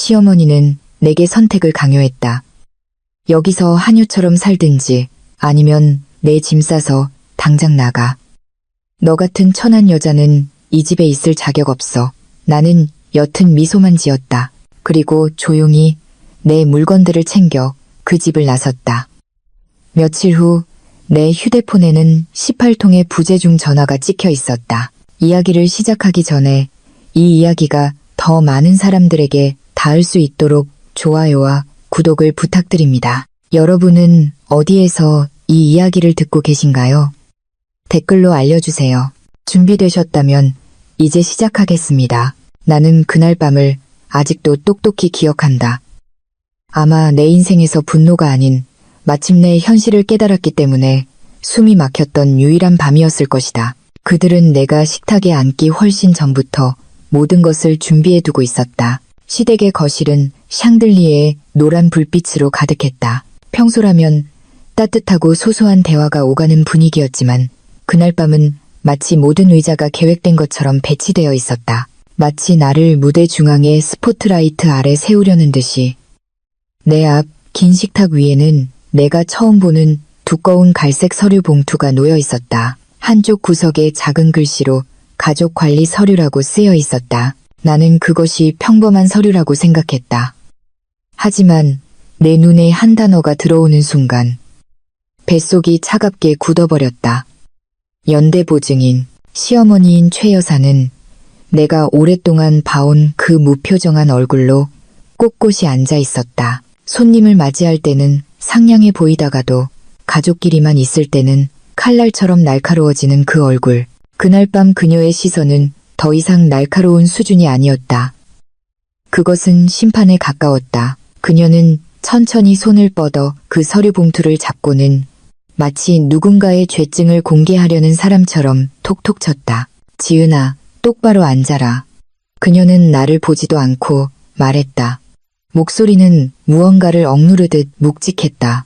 시어머니는 내게 선택을 강요했다. 여기서 한유처럼 살든지 아니면 내 짐 싸서 당장 나가. 너 같은 천한 여자는 이 집에 있을 자격 없어. 나는 옅은 미소만 지었다. 그리고 조용히 내 물건들을 챙겨 그 집을 나섰다. 며칠 후 내 휴대폰에는 18통의 부재중 전화가 찍혀 있었다. 이야기를 시작하기 전에 이 이야기가 더 많은 사람들에게 닿을 수 있도록 좋아요와 구독을 부탁드립니다. 여러분은 어디에서 이 이야기를 듣고 계신가요? 댓글로 알려주세요. 준비되셨다면 이제 시작하겠습니다. 나는 그날 밤을 아직도 똑똑히 기억한다. 아마 내 인생에서 분노가 아닌 마침내 현실을 깨달았기 때문에 숨이 막혔던 유일한 밤이었을 것이다. 그들은 내가 식탁에 앉기 훨씬 전부터 모든 것을 준비해두고 있었다. 시댁의 거실은 샹들리에의 노란 불빛으로 가득했다. 평소라면 따뜻하고 소소한 대화가 오가는 분위기였지만 그날 밤은 마치 모든 의자가 계획된 것처럼 배치되어 있었다. 마치 나를 무대 중앙의 스포트라이트 아래 세우려는 듯이. 내 앞 긴 식탁 위에는 내가 처음 보는 두꺼운 갈색 서류 봉투가 놓여 있었다. 한쪽 구석에 작은 글씨로 가족 관리 서류라고 쓰여 있었다. 나는 그것이 평범한 서류라고 생각했다. 하지만 내 눈에 한 단어가 들어오는 순간 뱃속이 차갑게 굳어버렸다. 연대보증인 시어머니인 최 여사는 내가 오랫동안 봐온 그 무표정한 얼굴로 꼿꼿이 앉아 있었다. 손님을 맞이할 때는 상냥해 보이다가도 가족끼리만 있을 때는 칼날처럼 날카로워지는 그 얼굴. 그날 밤 그녀의 시선은 더 이상 날카로운 수준이 아니었다. 그것은 심판에 가까웠다. 그녀는 천천히 손을 뻗어 그 서류 봉투를 잡고는 마치 누군가의 죄증을 공개하려는 사람처럼 톡톡 쳤다. 지은아, 똑바로 앉아라. 그녀는 나를 보지도 않고 말했다. 목소리는 무언가를 억누르듯 묵직했다.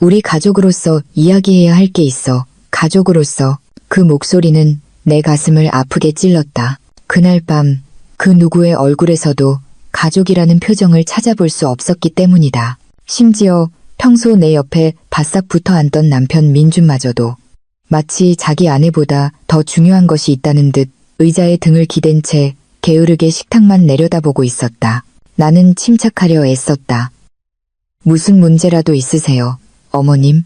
우리 가족으로서 이야기해야 할 게 있어. 가족으로서. 그 목소리는 내 가슴을 아프게 찔렀다. 그날 밤 그 누구의 얼굴에서도 가족이라는 표정을 찾아볼 수 없었기 때문이다. 심지어 평소 내 옆에 바싹 붙어 앉던 남편 민준마저도 마치 자기 아내보다 더 중요한 것이 있다는 듯 의자에 등을 기댄 채 게으르게 식탁만 내려다보고 있었다. 나는 침착하려 애썼다. 무슨 문제라도 있으세요, 어머님?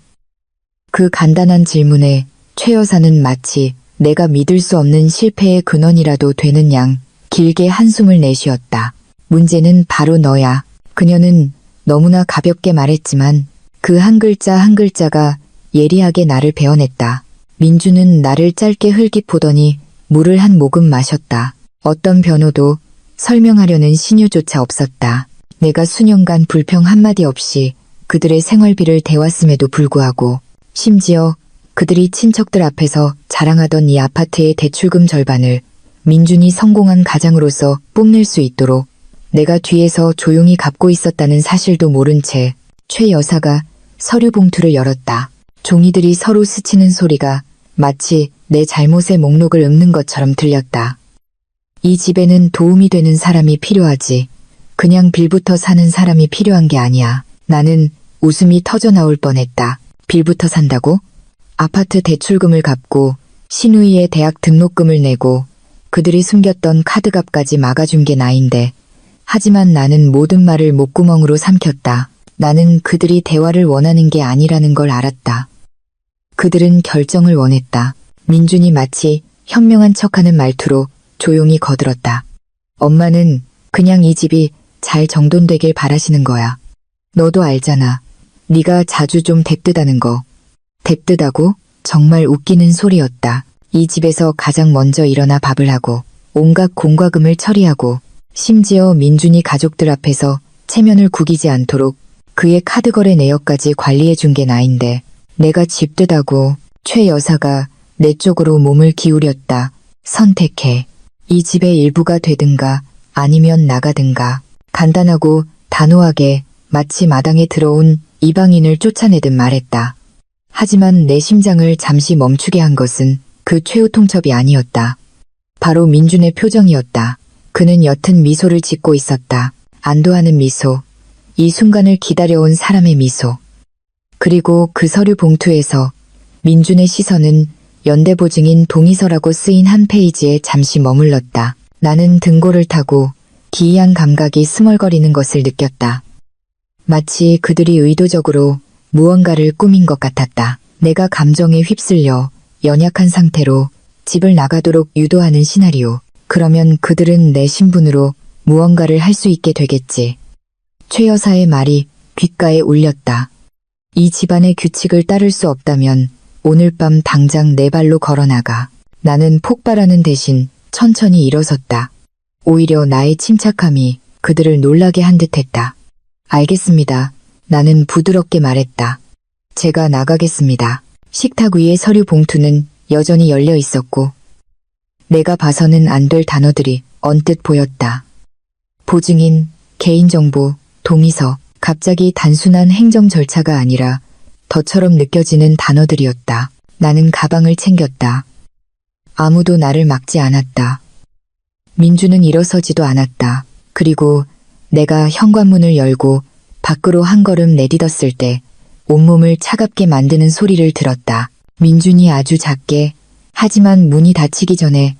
그 간단한 질문에 최 여사는 마치 내가 믿을 수 없는 실패의 근원이라도 되는 양 길게 한숨을 내쉬었다. 문제는 바로 너야. 그녀는 너무나 가볍게 말했지만 그 한 글자 한 글자가 예리하게 나를 베어냈다. 민주는 나를 짧게 흘깃 보더니 물을 한 모금 마셨다. 어떤 변호도 설명하려는 신유조차 없었다. 내가 수년간 불평 한마디 없이 그들의 생활비를 대왔음에도 불구하고 심지어 그들이 친척들 앞에서 자랑하던 이 아파트의 대출금 절반을 민준이 성공한 가장으로서 뽐낼 수 있도록 내가 뒤에서 조용히 갚고 있었다는 사실도 모른 채 최 여사가 서류 봉투를 열었다. 종이들이 서로 스치는 소리가 마치 내 잘못의 목록을 읊는 것처럼 들렸다. 이 집에는 도움이 되는 사람이 필요하지. 그냥 빌부터 사는 사람이 필요한 게 아니야. 나는 웃음이 터져나올 뻔했다. 빌부터 산다고? 아파트 대출금을 갚고 신우이의 대학 등록금을 내고 그들이 숨겼던 카드값까지 막아준 게 나인데. 하지만 나는 모든 말을 목구멍으로 삼켰다. 나는 그들이 대화를 원하는 게 아니라는 걸 알았다. 그들은 결정을 원했다. 민준이 마치 현명한 척하는 말투로 조용히 거들었다. 엄마는 그냥 이 집이 잘 정돈되길 바라시는 거야. 너도 알잖아. 네가 자주 좀 뎁뜨다는 거. 뎁뜨다고? 정말 웃기는 소리였다. 이 집에서 가장 먼저 일어나 밥을 하고 온갖 공과금을 처리하고 심지어 민준이 가족들 앞에서 체면을 구기지 않도록 그의 카드 거래 내역까지 관리해준 게 나인데 내가 집뜨다고. 최 여사가 내 쪽으로 몸을 기울였다. 선택해. 이 집의 일부가 되든가 아니면 나가든가. 간단하고 단호하게 마치 마당에 들어온 이방인을 쫓아내듯 말했다. 하지만 내 심장을 잠시 멈추게 한 것은 그 최후 통첩이 아니었다. 바로 민준의 표정이었다. 그는 옅은 미소를 짓고 있었다. 안도하는 미소, 이 순간을 기다려온 사람의 미소. 그리고 그 서류 봉투에서 민준의 시선은 연대보증인 동의서라고 쓰인 한 페이지에 잠시 머물렀다. 나는 등골을 타고 기이한 감각이 스멀거리는 것을 느꼈다. 마치 그들이 의도적으로 무언가를 꾸민 것 같았다. 내가 감정에 휩쓸려 연약한 상태로 집을 나가도록 유도하는 시나리오. 그러면 그들은 내 신분으로 무언가를 할 수 있게 되겠지. 최 여사의 말이 귓가에 울렸다. 이 집안의 규칙을 따를 수 없다면 오늘 밤 당장 내 발로 걸어나가. 나는 폭발하는 대신 천천히 일어섰다. 오히려 나의 침착함이 그들을 놀라게 한 듯했다. 알겠습니다. 나는 부드럽게 말했다. 제가 나가겠습니다. 식탁 위의 서류 봉투는 여전히 열려 있었고 내가 봐서는 안 될 단어들이 언뜻 보였다. 보증인, 개인정보, 동의서, 갑자기 단순한 행정 절차가 아니라 덫처럼 느껴지는 단어들이었다. 나는 가방을 챙겼다. 아무도 나를 막지 않았다. 민주는 일어서지도 않았다. 그리고 내가 현관문을 열고 밖으로 한 걸음 내딛었을 때 온몸을 차갑게 만드는 소리를 들었다. 민준이 아주 작게, 하지만 문이 닫히기 전에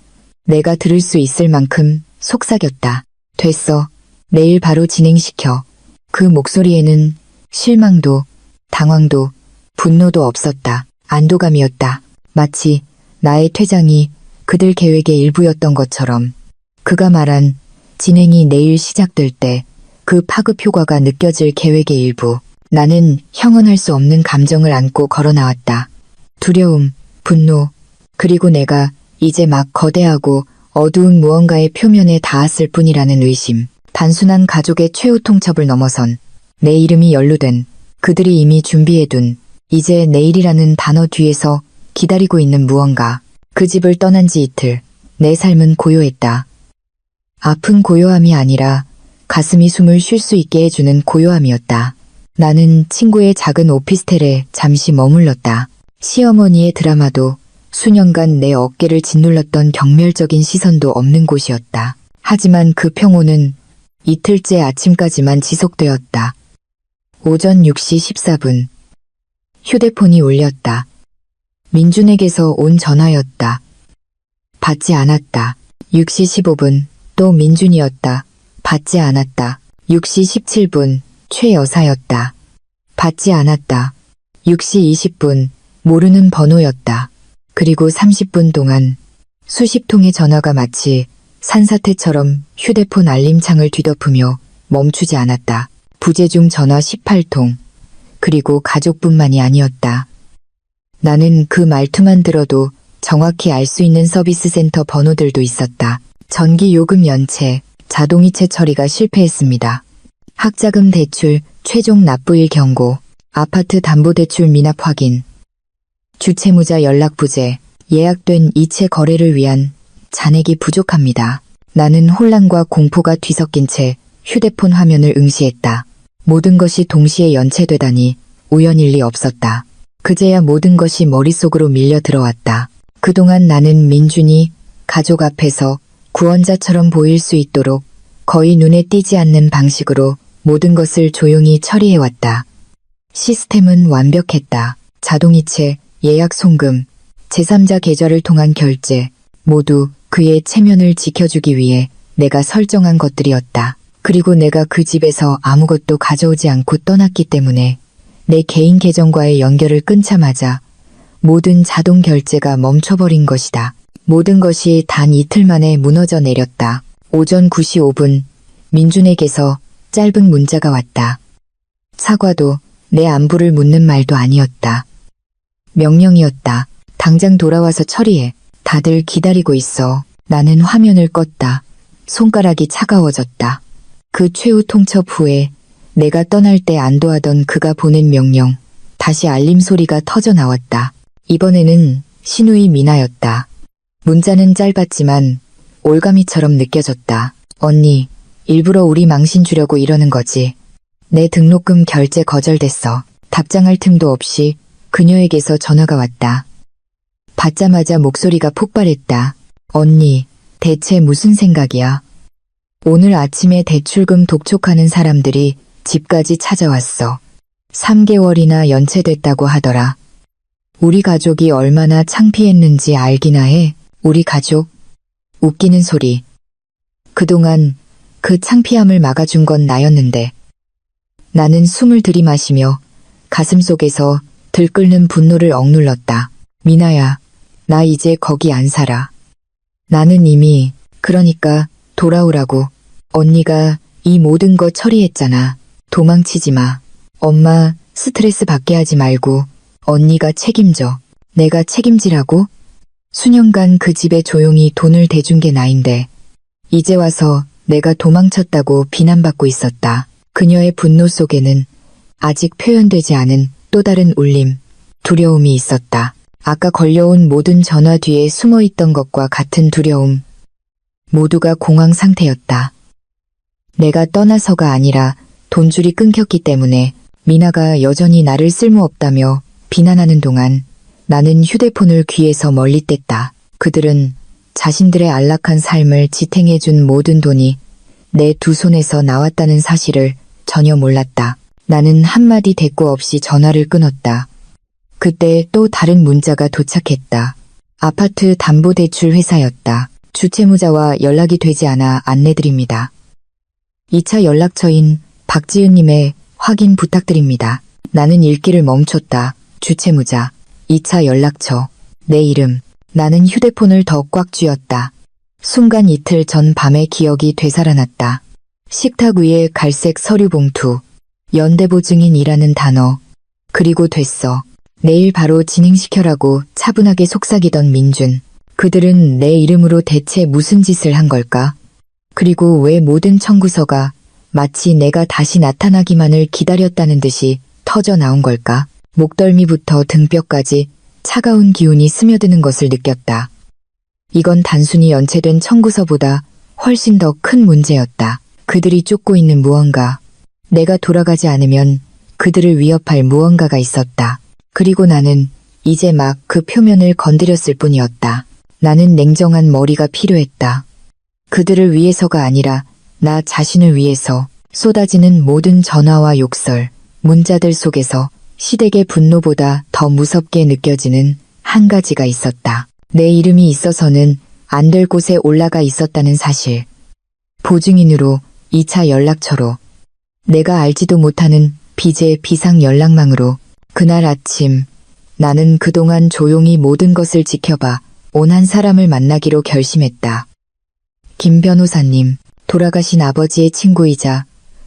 내가 들을 수 있을 만큼 속삭였다. 됐어. 내일 바로 진행시켜. 그 목소리에는 실망도, 당황도, 분노도 없었다. 안도감이었다. 마치 나의 퇴장이 그들 계획의 일부였던 것처럼. 그가 말한 진행이 내일 시작될 때 그 파급 효과가 느껴질 계획의 일부. 나는 형언할 수 없는 감정을 안고 걸어 나왔다. 두려움, 분노, 그리고 내가 이제 막 거대하고 어두운 무언가의 표면에 닿았을 뿐이라는 의심. 단순한 가족의 최후 통첩을 넘어선 내 이름이 연루된, 그들이 이미 준비해둔 이제 내일이라는 단어 뒤에서 기다리고 있는 무언가. 그 집을 떠난 지 이틀, 내 삶은 고요했다. 아픈 고요함이 아니라 가슴이 숨을 쉴 수 있게 해주는 고요함이었다. 나는 친구의 작은 오피스텔에 잠시 머물렀다. 시어머니의 드라마도 수년간 내 어깨를 짓눌렀던 경멸적인 시선도 없는 곳이었다. 하지만 그 평온은 이틀째 아침까지만 지속되었다. 오전 6시 14분. 휴대폰이 울렸다. 민준에게서 온 전화였다. 받지 않았다. 6시 15분. 또 민준이었다. 받지 않았다. 6시 17분. 최 여사였다. 받지 않았다. 6시 20분. 모르는 번호였다. 그리고 30분 동안 수십 통의 전화가 마치 산사태처럼 휴대폰 알림창을 뒤덮으며 멈추지 않았다. 부재중 전화 18통. 그리고 가족뿐만이 아니었다. 나는 그 말투만 들어도 정확히 알 수 있는 서비스 센터 번호들도 있었다. 전기 요금 연체, 자동이체 처리가 실패했습니다. 학자금 대출, 최종 납부일 경고, 아파트 담보대출 미납 확인, 주채무자 연락 부재, 예약된 이체 거래를 위한 잔액이 부족합니다. 나는 혼란과 공포가 뒤섞인 채 휴대폰 화면을 응시했다. 모든 것이 동시에 연체되다니 우연일 리 없었다. 그제야 모든 것이 머릿속으로 밀려 들어왔다. 그동안 나는 민준이 가족 앞에서 구원자처럼 보일 수 있도록 거의 눈에 띄지 않는 방식으로 모든 것을 조용히 처리해왔다. 시스템은 완벽했다. 자동이체, 예약 송금, 제3자 계좌를 통한 결제, 모두 그의 체면을 지켜주기 위해 내가 설정한 것들이었다. 그리고 내가 그 집에서 아무것도 가져오지 않고 떠났기 때문에 내 개인 계정과의 연결을 끊자마자 모든 자동 결제가 멈춰버린 것이다. 모든 것이 단 이틀 만에 무너져 내렸다. 오전 9시 5분 민준에게서 짧은 문자가 왔다. 사과도 내 안부를 묻는 말도 아니었다. 명령이었다. 당장 돌아와서 처리해. 다들 기다리고 있어. 나는 화면을 껐다. 손가락이 차가워졌다. 그 최후 통첩 후에 내가 떠날 때 안도하던 그가 보낸 명령. 다시 알림 소리가 터져 나왔다. 이번에는 신우이 미나였다. 문자는 짧았지만 올가미처럼 느껴졌다. 언니, 일부러 우리 망신 주려고 이러는 거지. 내 등록금 결제 거절됐어. 답장할 틈도 없이 그녀에게서 전화가 왔다. 받자마자 목소리가 폭발했다. 언니, 대체 무슨 생각이야? 오늘 아침에 대출금 독촉하는 사람들이 집까지 찾아왔어. 3개월이나 연체됐다고 하더라. 우리 가족이 얼마나 창피했는지 알기나 해. 우리 가족? 웃기는 소리. 그동안 그 창피함을 막아준 건 나였는데. 나는 숨을 들이마시며 가슴속에서 들끓는 분노를 억눌렀다. 미나야, 나 이제 거기 안 살아. 나는 이미, 그러니까 돌아오라고. 언니가 이 모든 거 처리했잖아. 도망치지 마. 엄마 스트레스 받게 하지 말고 언니가 책임져. 내가 책임지라고? 수년간 그 집에 조용히 돈을 대준 게 나인데 이제 와서 내가 도망쳤다고 비난받고 있었다. 그녀의 분노 속에는 아직 표현되지 않은 또 다른 울림, 두려움이 있었다. 아까 걸려온 모든 전화 뒤에 숨어있던 것과 같은 두려움. 모두가 공황 상태였다. 내가 떠나서가 아니라 돈줄이 끊겼기 때문에 미나가 여전히 나를 쓸모없다며 비난하는 동안 나는 휴대폰을 귀에서 멀리 뗐다. 그들은 자신들의 안락한 삶을 지탱해준 모든 돈이 내 두 손에서 나왔다는 사실을 전혀 몰랐다. 나는 한마디 대꾸 없이 전화를 끊었다. 그때 또 다른 문자가 도착했다. 아파트 담보대출 회사였다. 주채무자와 연락이 되지 않아 안내드립니다. 2차 연락처인 박지은님의 확인 부탁드립니다. 나는 읽기를 멈췄다. 주채무자, 2차 연락처, 내 이름. 나는 휴대폰을 더 꽉 쥐었다. 순간 이틀 전 밤의 기억이 되살아났다. 식탁 위에 갈색 서류 봉투, 연대보 증인이라는 단어. 그리고 됐어. 내일 바로 진행시켜라고 차분하게 속삭이던 민준. 그들은 내 이름으로 대체 무슨 짓을 한 걸까? 그리고 왜 모든 청구서가 마치 내가 다시 나타나기만을 기다렸다는 듯이 터져 나온 걸까? 목덜미부터 등뼈까지 차가운 기운이 스며드는 것을 느꼈다. 이건 단순히 연체된 청구서보다 훨씬 더 큰 문제였다. 그들이 쫓고 있는 무언가. 내가 돌아가지 않으면 그들을 위협할 무언가가 있었다. 그리고 나는 이제 막 그 표면을 건드렸을 뿐이었다. 나는 냉정한 머리가 필요했다. 그들을 위해서가 아니라 나 자신을 위해서. 쏟아지는 모든 전화와 욕설, 문자들 속에서 시댁의 분노보다 더 무섭게 느껴지는 한 가지가 있었다. 내 이름이 있어서는 안 될 곳에 올라가 있었다는 사실. 보증인으로 2차 연락처로. 내가 알지도 못하는 빚의 비상 연락망으로. 그날 아침 나는 그동안 조용히 모든 것을 지켜봐 온 한 사람을 만나기로 결심했다. 김 변호사님, 돌아가신 아버지의 친구이자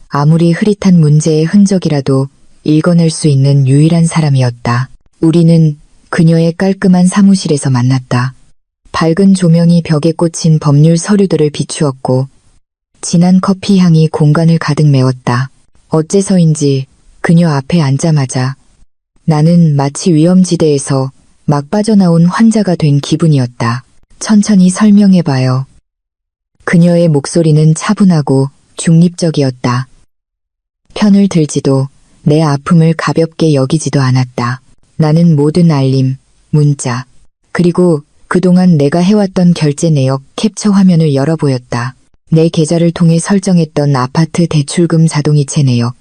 아무리 흐릿한 문제의 흔적이라도 읽어낼 수 있는 유일한 사람이었다. 우리는 그녀의 깔끔한 사무실에서 만났다. 밝은 조명이 벽에 꽂힌 법률 서류들을 비추었고 진한 커피 향이 공간을 가득 메웠다. 어째서인지 그녀 앞에 앉자마자 나는 마치 위험지대에서 막 빠져나온 환자가 된 기분이었다. 천천히 설명해봐요. 그녀의 목소리는 차분하고 중립적이었다. 편을 들지도 내 아픔을 가볍게 여기지도 않았다. 나는 모든 알림, 문자, 그리고 그동안 내가 해왔던 결제 내역 캡처 화면을 열어보였다. 내 계좌를 통해 설정했던 아파트 대출금 자동이체 내역,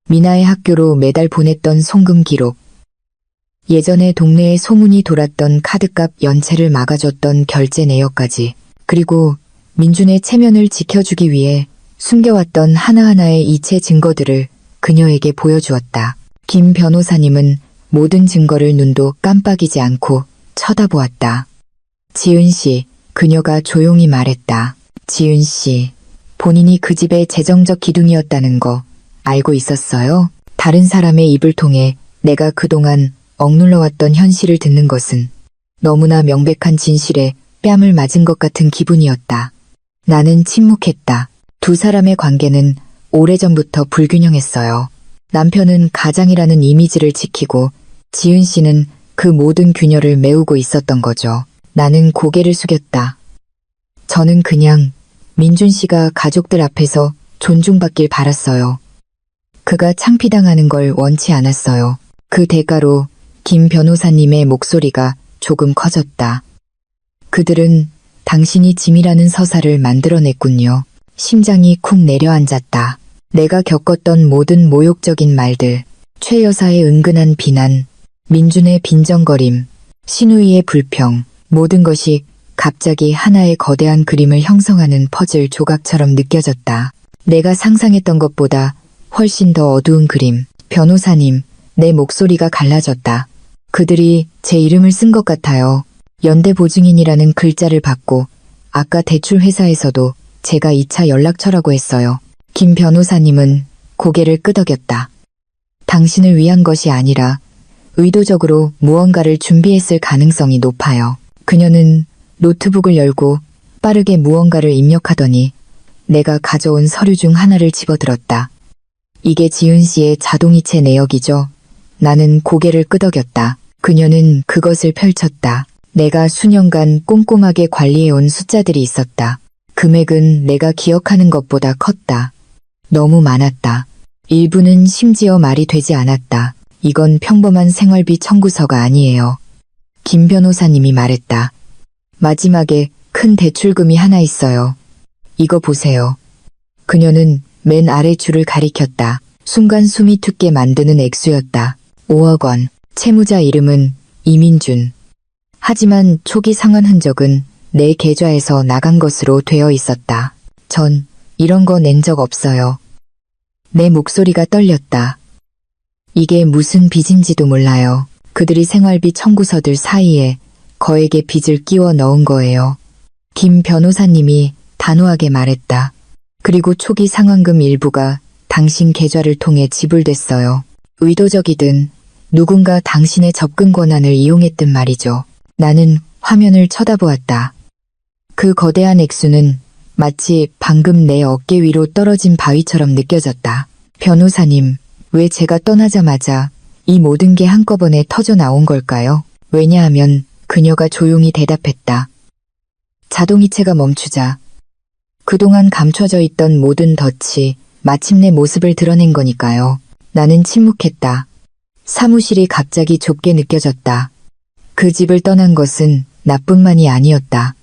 미나의 학교로 매달 보냈던 송금 기록, 예전에 동네에 소문이 돌았던 카드값 연체를 막아줬던 결제 내역까지, 그리고 민준의 체면을 지켜주기 위해 숨겨왔던 하나하나의 이체 증거들을 그녀에게 보여주었다. 김 변호사님은 모든 증거를 눈도 깜빡이지 않고 쳐다보았다. 지은 씨, 그녀가 조용히 말했다. 지은 씨, 본인이 그 집의 재정적 기둥이었다는 거 알고 있었어요? 다른 사람의 입을 통해 내가 그동안 억눌러왔던 현실을 듣는 것은 너무나 명백한 진실에 뺨을 맞은 것 같은 기분이었다. 나는 침묵했다. 두 사람의 관계는 오래전부터 불균형했어요. 남편은 가장이라는 이미지를 지키고 지은 씨는 그 모든 균열을 메우고 있었던 거죠. 나는 고개를 숙였다. 저는 그냥 민준 씨가 가족들 앞에서 존중받길 바랐어요. 그가 창피당하는 걸 원치 않았어요. 그 대가로 김 변호사님의 목소리가 조금 커졌다. 그들은 당신이 짐이라는 서사를 만들어냈군요. 심장이 쿵 내려앉았다. 내가 겪었던 모든 모욕적인 말들, 최 여사의 은근한 비난, 민준의 빈정거림, 신우이의 불평, 모든 것이 갑자기 하나의 거대한 그림을 형성하는 퍼즐 조각처럼 느껴졌다. 내가 상상했던 것보다 훨씬 더 어두운 그림. 변호사님, 내 목소리가 갈라졌다. 그들이 제 이름을 쓴 것 같아요. 연대보증인이라는 글자를 받고 아까 대출 회사에서도 제가 2차 연락처라고 했어요. 김 변호사님은 고개를 끄덕였다. 당신을 위한 것이 아니라 의도적으로 무언가를 준비했을 가능성이 높아요. 그녀는 노트북을 열고 빠르게 무언가를 입력하더니 내가 가져온 서류 중 하나를 집어들었다. 이게 지은 씨의 자동이체 내역이죠. 나는 고개를 끄덕였다. 그녀는 그것을 펼쳤다. 내가 수년간 꼼꼼하게 관리해온 숫자들이 있었다. 금액은 내가 기억하는 것보다 컸다. 너무 많았다. 일부는 심지어 말이 되지 않았다. 이건 평범한 생활비 청구서가 아니에요. 김 변호사님이 말했다. 마지막에 큰 대출금이 하나 있어요. 이거 보세요. 그녀는 맨 아래 줄을 가리켰다. 순간 숨이 텄게 만드는 액수였다. 5억 원. 채무자 이름은 이민준. 하지만 초기 상환 흔적은 내 계좌에서 나간 것으로 되어 있었다. 전 이런 거 낸 적 없어요. 내 목소리가 떨렸다. 이게 무슨 빚인지도 몰라요. 그들이 생활비 청구서들 사이에 거액의 빚을 끼워 넣은 거예요. 김 변호사님이 단호하게 말했다. 그리고 초기 상환금 일부가 당신 계좌를 통해 지불됐어요. 의도적이든 누군가 당신의 접근 권한을 이용했든 말이죠. 나는 화면을 쳐다보았다. 그 거대한 액수는 마치 방금 내 어깨 위로 떨어진 바위처럼 느껴졌다. 변호사님, 왜 제가 떠나자마자 이 모든 게 한꺼번에 터져 나온 걸까요? 왜냐하면 그녀가 조용히 대답했다. 자동이체가 멈추자 그동안 감춰져 있던 모든 덫이 마침내 모습을 드러낸 거니까요. 나는 침묵했다. 사무실이 갑자기 좁게 느껴졌다. 그 집을 떠난 것은 나뿐만이 아니었다.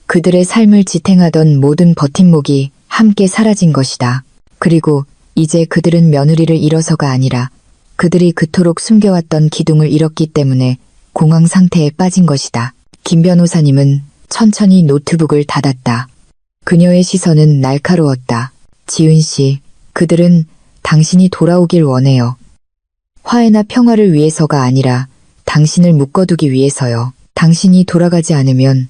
그들의 삶을 지탱하던 모든 버팀목이 함께 사라진 것이다. 그리고 이제 그들은 며느리를 잃어서가 아니라 그들이 그토록 숨겨왔던 기둥을 잃었기 때문에 공황 상태에 빠진 것이다. 김 변호사님은 천천히 노트북을 닫았다. 그녀의 시선은 날카로웠다. 지은 씨, 그들은 당신이 돌아오길 원해요. 화해나 평화를 위해서가 아니라 당신을 묶어두기 위해서요. 당신이 돌아가지 않으면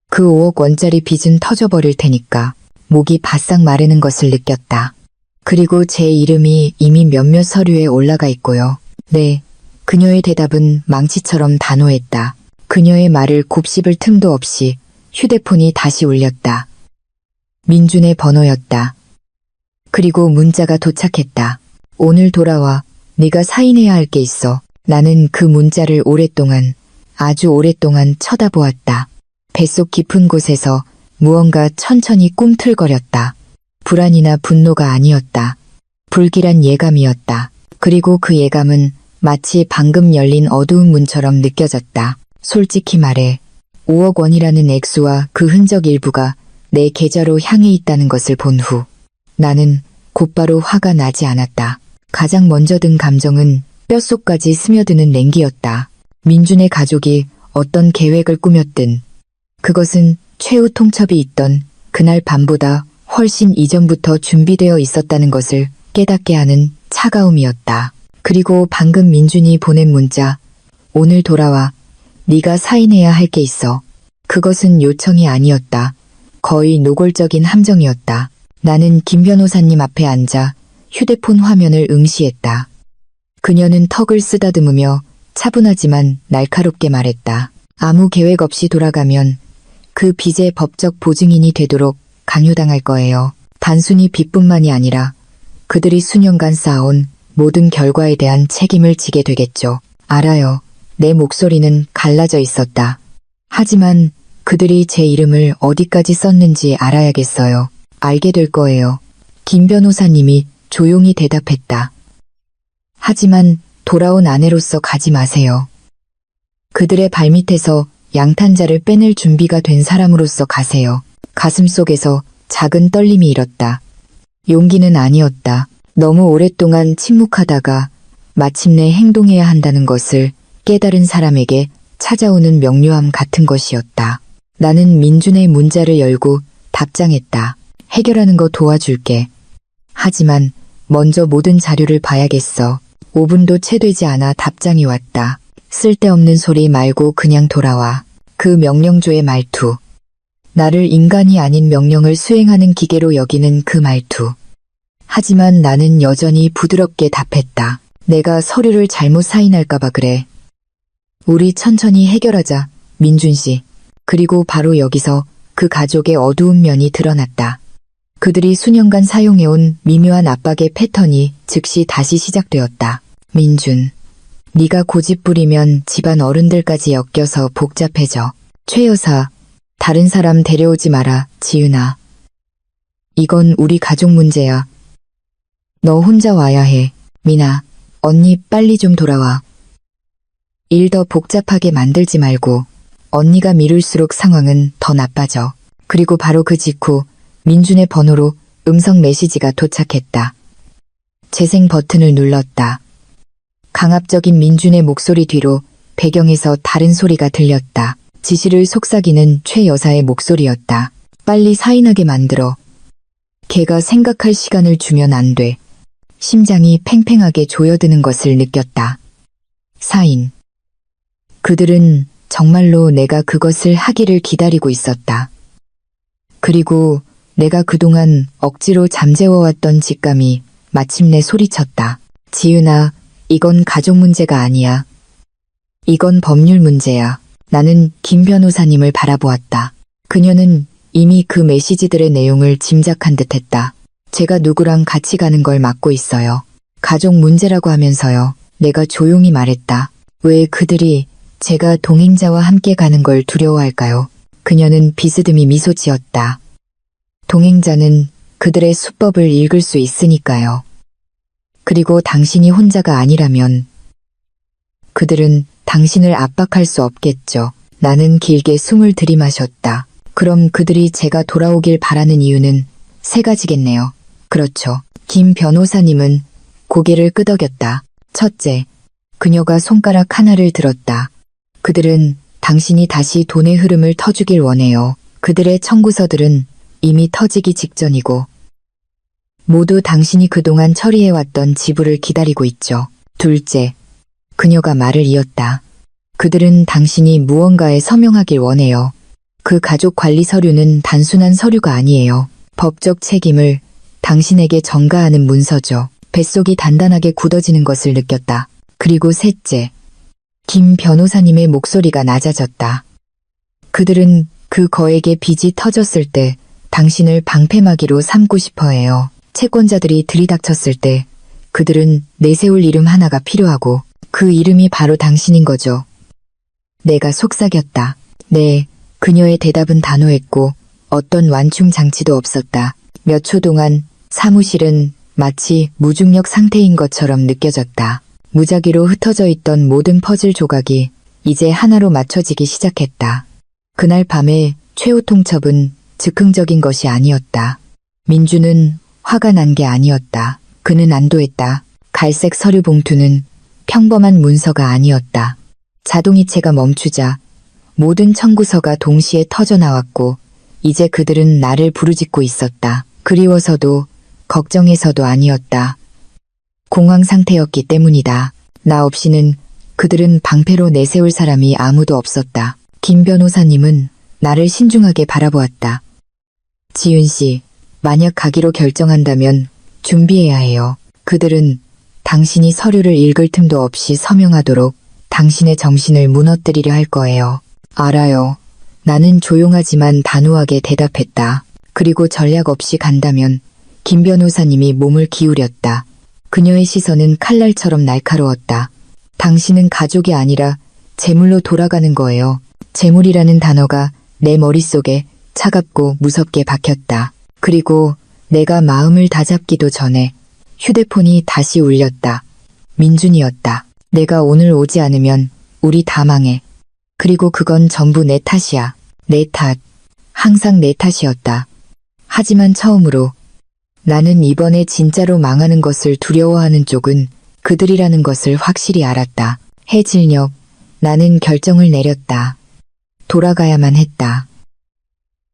그 5억 원짜리 빚은 터져버릴 테니까. 목이 바싹 마르는 것을 느꼈다. 그리고 제 이름이 이미 몇몇 서류에 올라가 있고요. 네. 그녀의 대답은 망치처럼 단호했다. 그녀의 말을 곱씹을 틈도 없이 휴대폰이 다시 울렸다. 민준의 번호였다. 그리고 문자가 도착했다. 오늘 돌아와. 네가 사인해야 할 게 있어. 나는 그 문자를 오랫동안, 아주 오랫동안 쳐다보았다. 뱃속 깊은 곳에서 무언가 천천히 꿈틀거렸다. 불안이나 분노가 아니었다. 불길한 예감이었다. 그리고 그 예감은 마치 방금 열린 어두운 문처럼 느껴졌다. 솔직히 말해 5억 원이라는 액수와 그 흔적 일부가 내 계좌로 향해 있다는 것을 본 후 나는 곧바로 화가 나지 않았다. 가장 먼저 든 감정은 뼛속까지 스며드는 냉기였다. 민준의 가족이 어떤 계획을 꾸몄든 그것은 최후 통첩이 있던 그날 밤보다 훨씬 이전부터 준비되어 있었다는 것을 깨닫게 하는 차가움이었다. 그리고 방금 민준이 보낸 문자, 오늘 돌아와. 네가 사인해야 할 게 있어. 그것은 요청이 아니었다. 거의 노골적인 함정이었다. 나는 김 변호사님 앞에 앉아 휴대폰 화면을 응시했다. 그녀는 턱을 쓰다듬으며 차분하지만 날카롭게 말했다. 아무 계획 없이 돌아가면 그 빚의 법적 보증인이 되도록 강요당할 거예요. 단순히 빚뿐만이 아니라 그들이 수년간 쌓아온 모든 결과에 대한 책임을 지게 되겠죠. 알아요. 내 목소리는 갈라져 있었다. 하지만 그들이 제 이름을 어디까지 썼는지 알아야겠어요. 알게 될 거예요. 김 변호사님이 조용히 대답했다. 하지만 돌아온 아내로서 가지 마세요. 그들의 발밑에서 양탄자를 빼낼 준비가 된 사람으로서 가세요. 가슴속에서 작은 떨림이 일었다. 용기는 아니었다. 너무 오랫동안 침묵하다가 마침내 행동해야 한다는 것을 깨달은 사람에게 찾아오는 명료함 같은 것이었다. 나는 민준의 문자를 열고 답장했다. 해결하는 거 도와줄게. 하지만 먼저 모든 자료를 봐야겠어. 5분도 채 되지 않아 답장이 왔다. 쓸데없는 소리 말고 그냥 돌아와. 그 명령조의 말투. 나를 인간이 아닌 명령을 수행하는 기계로 여기는 그 말투. 하지만 나는 여전히 부드럽게 답했다. 내가 서류를 잘못 사인할까봐 그래. 우리 천천히 해결하자, 민준 씨. 그리고 바로 여기서 그 가족의 어두운 면이 드러났다. 그들이 수년간 사용해온 미묘한 압박의 패턴이 즉시 다시 시작되었다. 민준, 네가 고집 부리면 집안 어른들까지 엮여서 복잡해져. 최 여사, 다른 사람 데려오지 마라, 지은아. 이건 우리 가족 문제야. 너 혼자 와야 해. 미나, 언니 빨리 좀 돌아와. 일 더 복잡하게 만들지 말고. 언니가 미룰수록 상황은 더 나빠져. 그리고 바로 그 직후 민준의 번호로 음성 메시지가 도착했다. 재생 버튼을 눌렀다. 강압적인 민준의 목소리 뒤로 배경에서 다른 소리가 들렸다. 지시를 속삭이는 최 여사의 목소리였다. 빨리 사인하게 만들어. 걔가 생각할 시간을 주면 안 돼. 심장이 팽팽하게 조여드는 것을 느꼈다. 사인. 그들은 정말로 내가 그것을 하기를 기다리고 있었다. 그리고 내가 그동안 억지로 잠재워왔던 직감이 마침내 소리쳤다. 지은아, 이건 가족 문제가 아니야. 이건 법률 문제야. 나는 김 변호사님을 바라보았다. 그녀는 이미 그 메시지들의 내용을 짐작한 듯했다. 제가 누구랑 같이 가는 걸 막고 있어요. 가족 문제라고 하면서요. 내가 조용히 말했다. 왜 그들이 제가 동행자와 함께 가는 걸 두려워할까요? 그녀는 비스듬히 미소 지었다. 동행자는 그들의 수법을 읽을 수 있으니까요. 그리고 당신이 혼자가 아니라면 그들은 당신을 압박할 수 없겠죠. 나는 길게 숨을 들이마셨다. 그럼 그들이 제가 돌아오길 바라는 이유는 세 가지겠네요. 그렇죠. 김 변호사님은 고개를 끄덕였다. 첫째, 그녀가 손가락 하나를 들었다. 그들은 당신이 다시 돈의 흐름을 터주길 원해요. 그들의 청구서들은 이미 터지기 직전이고 모두 당신이 그동안 처리해왔던 지불을 기다리고 있죠. 둘째, 그녀가 말을 이었다. 그들은 당신이 무언가에 서명하길 원해요. 그 가족 관리 서류는 단순한 서류가 아니에요. 법적 책임을 당신에게 전가하는 문서죠. 뱃속이 단단하게 굳어지는 것을 느꼈다. 그리고 셋째, 김 변호사님의 목소리가 낮아졌다. 그들은 그 거액의 빚이 터졌을 때 당신을 방패막이로 삼고 싶어 해요. 채권자들이 들이닥쳤을 때 그들은 내세울 이름 하나가 필요하고 그 이름이 바로 당신인 거죠. 내가 속삭였다. 네, 그녀의 대답은 단호했고 어떤 완충 장치도 없었다. 몇 초 동안 사무실은 마치 무중력 상태인 것처럼 느껴졌다. 무작위로 흩어져 있던 모든 퍼즐 조각이 이제 하나로 맞춰지기 시작했다. 그날 밤에 최후 통첩은 즉흥적인 것이 아니었다. 민주는 화가 난 게 아니었다. 그는 안도했다. 갈색 서류 봉투는 평범한 문서가 아니었다. 자동이체가 멈추자 모든 청구서가 동시에 터져 나왔고 이제 그들은 나를 부르짖고 있었다. 그리워서도 걱정해서도 아니었다. 공황 상태였기 때문이다. 나 없이는 그들은 방패로 내세울 사람이 아무도 없었다. 김 변호사님은 나를 신중하게 바라보았다. 지은 씨, 만약 가기로 결정한다면 준비해야 해요. 그들은 당신이 서류를 읽을 틈도 없이 서명하도록 당신의 정신을 무너뜨리려 할 거예요. 알아요. 나는 조용하지만 단호하게 대답했다. 그리고 전략 없이 간다면 김 변호사님이 몸을 기울였다. 그녀의 시선은 칼날처럼 날카로웠다. 당신은 가족이 아니라 재물로 돌아가는 거예요. 재물이라는 단어가 내 머릿속에 차갑고 무섭게 박혔다. 그리고 내가 마음을 다잡기도 전에 휴대폰이 다시 울렸다. 민준이었다. 내가 오늘 오지 않으면 우리 다 망해. 그리고 그건 전부 내 탓이야. 내 탓. 항상 내 탓이었다. 하지만 처음으로 나는 이번에 진짜로 망하는 것을 두려워하는 쪽은 그들이라는 것을 확실히 알았다. 해질녘, 나는 결정을 내렸다. 돌아가야만 했다.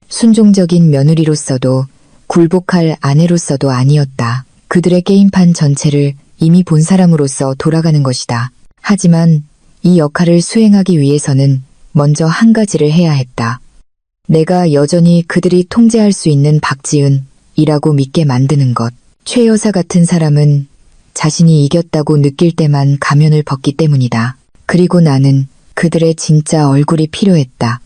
순종적인 며느리로서도 굴복할 아내로서도 아니었다. 그들의 게임판 전체를 이미 본 사람으로서 돌아가는 것이다. 하지만 이 역할을 수행하기 위해서는 먼저 한 가지를 해야 했다. 내가 여전히 그들이 통제할 수 있는 박지은이라고 믿게 만드는 것. 최 여사 같은 사람은 자신이 이겼다고 느낄 때만 가면을 벗기 때문이다. 그리고 나는 그들의 진짜 얼굴이 필요했다.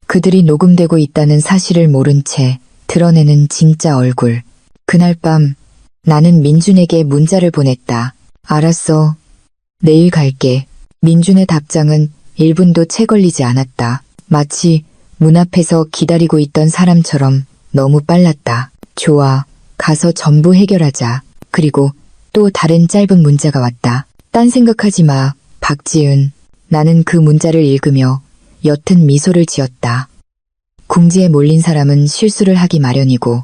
그들이 녹음되고 있다는 사실을 모른 채 드러내는 진짜 얼굴. 그날 밤 나는 민준에게 문자를 보냈다. 알았어. 내일 갈게. 민준의 답장은 1분도 채 걸리지 않았다. 마치 문 앞에서 기다리고 있던 사람처럼 너무 빨랐다. 좋아. 가서 전부 해결하자. 그리고 또 다른 짧은 문자가 왔다. 딴 생각하지 마, 박지은. 나는 그 문자를 읽으며 옅은 미소를 지었다. 궁지에 몰린 사람은 실수를 하기 마련이고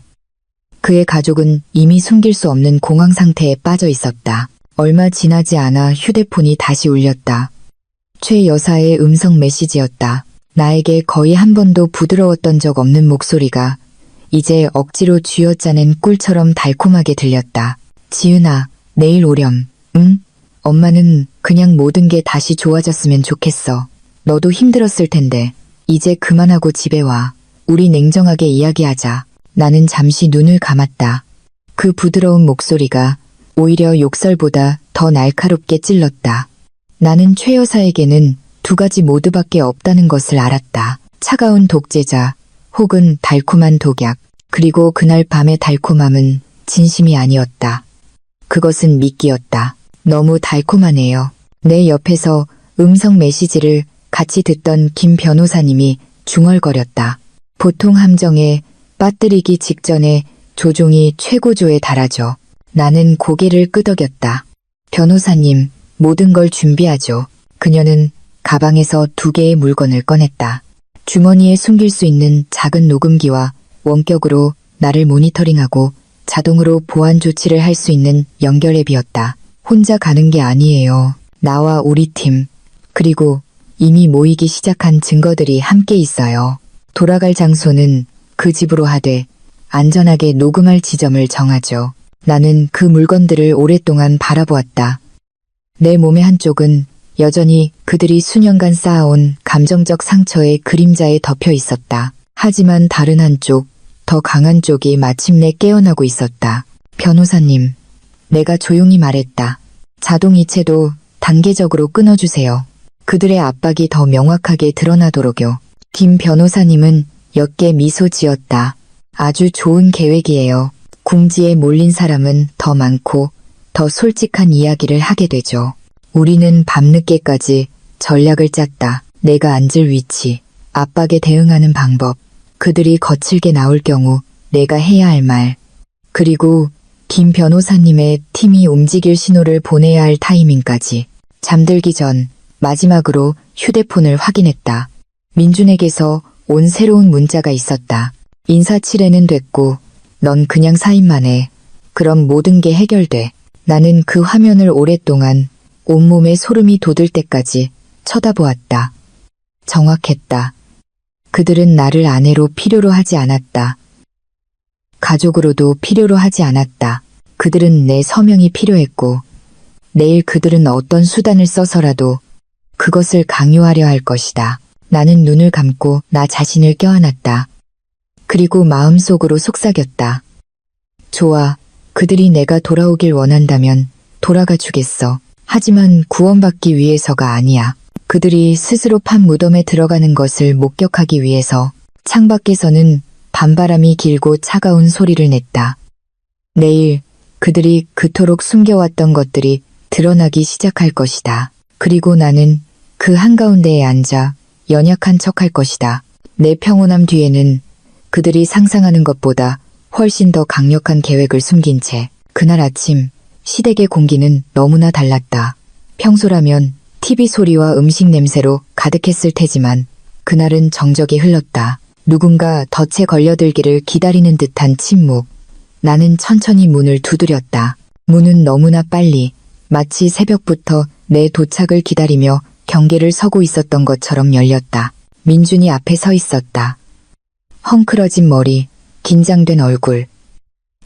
그의 가족은 이미 숨길 수 없는 공황 상태에 빠져 있었다. 얼마 지나지 않아 휴대폰이 다시 울렸다. 최 여사의 음성 메시지였다. 나에게 거의 한 번도 부드러웠던 적 없는 목소리가 이제 억지로 쥐어짜낸 꿀처럼 달콤하게 들렸다. 지은아, 내일 오렴. 응? 엄마는 그냥 모든 게 다시 좋아졌으면 좋겠어. 너도 힘들었을 텐데. 이제 그만하고 집에 와. 우리 냉정하게 이야기하자. 나는 잠시 눈을 감았다. 그 부드러운 목소리가 오히려 욕설보다 더 날카롭게 찔렀다. 나는 최 여사에게는 두 가지 모두밖에 없다는 것을 알았다. 차가운 독재자 혹은 달콤한 독약. 그리고 그날 밤의 달콤함은 진심이 아니었다. 그것은 미끼였다. 너무 달콤하네요. 내 옆에서 음성 메시지를 같이 듣던 김 변호사님이 중얼거렸다. 보통 함정에 빠뜨리기 직전에 조종이 최고조에 달하죠. 나는 고개를 끄덕였다. 변호사님, 모든 걸 준비하죠. 그녀는 가방에서 2개의 물건을 꺼냈다. 주머니에 숨길 수 있는 작은 녹음기와 원격으로 나를 모니터링하고 자동으로 보안 조치를 할 수 있는 연결 앱이었다. 혼자 가는 게 아니에요. 나와 우리 팀, 그리고 이미 모이기 시작한 증거들이 함께 있어요. 돌아갈 장소는 그 집으로 하되 안전하게 녹음할 지점을 정하죠. 나는 그 물건들을 오랫동안 바라보았다. 내 몸의 한쪽은 여전히 그들이 수년간 쌓아온 감정적 상처의 그림자에 덮여 있었다. 하지만 다른 한쪽, 더 강한 쪽이 마침내 깨어나고 있었다. 변호사님, 내가 조용히 말했다. 자동이체도 단계적으로 끊어주세요. 그들의 압박이 더 명확하게 드러나도록요. 김 변호사님은 옅게 미소 지었다. 아주 좋은 계획이에요. 궁지에 몰린 사람은 더 많고 더 솔직한 이야기를 하게 되죠. 우리는 밤늦게까지 전략을 짰다. 내가 앉을 위치, 압박에 대응하는 방법, 그들이 거칠게 나올 경우 내가 해야 할 말, 그리고 김 변호사님의 팀이 움직일 신호를 보내야 할 타이밍까지. 잠들기 전 마지막으로 휴대폰을 확인했다. 민준에게서 온 새로운 문자가 있었다. 인사치레는 됐고 넌 그냥 사인만 해. 그럼 모든 게 해결돼. 나는 그 화면을 오랫동안 온몸에 소름이 돋을 때까지 쳐다보았다. 정확했다. 그들은 나를 아내로 필요로 하지 않았다. 가족으로도 필요로 하지 않았다. 그들은 내 서명이 필요했고 내일 그들은 어떤 수단을 써서라도 그것을 강요하려 할 것이다. 나는 눈을 감고 나 자신을 껴안았다. 그리고 마음속으로 속삭였다. 좋아. 그들이 내가 돌아오길 원한다면 돌아가 주겠어. 하지만 구원받기 위해서가 아니야. 그들이 스스로 판 무덤에 들어가는 것을 목격하기 위해서. 창밖에서는 밤바람이 길고 차가운 소리를 냈다. 내일 그들이 그토록 숨겨왔던 것들이 드러나기 시작할 것이다. 그리고 나는 그 한가운데에 앉아 연약한 척할 것이다. 내 평온함 뒤에는 그들이 상상하는 것보다 훨씬 더 강력한 계획을 숨긴 채. 그날 아침 시댁의 공기는 너무나 달랐다. 평소라면 TV 소리와 음식 냄새로 가득했을 테지만 그날은 정적이 흘렀다. 누군가 덫에 걸려들기를 기다리는 듯한 침묵. 나는 천천히 문을 두드렸다. 문은 너무나 빨리, 마치 새벽부터 내 도착을 기다리며 경계를 서고 있었던 것처럼 열렸다. 민준이 앞에 서 있었다. 헝클어진 머리, 긴장된 얼굴.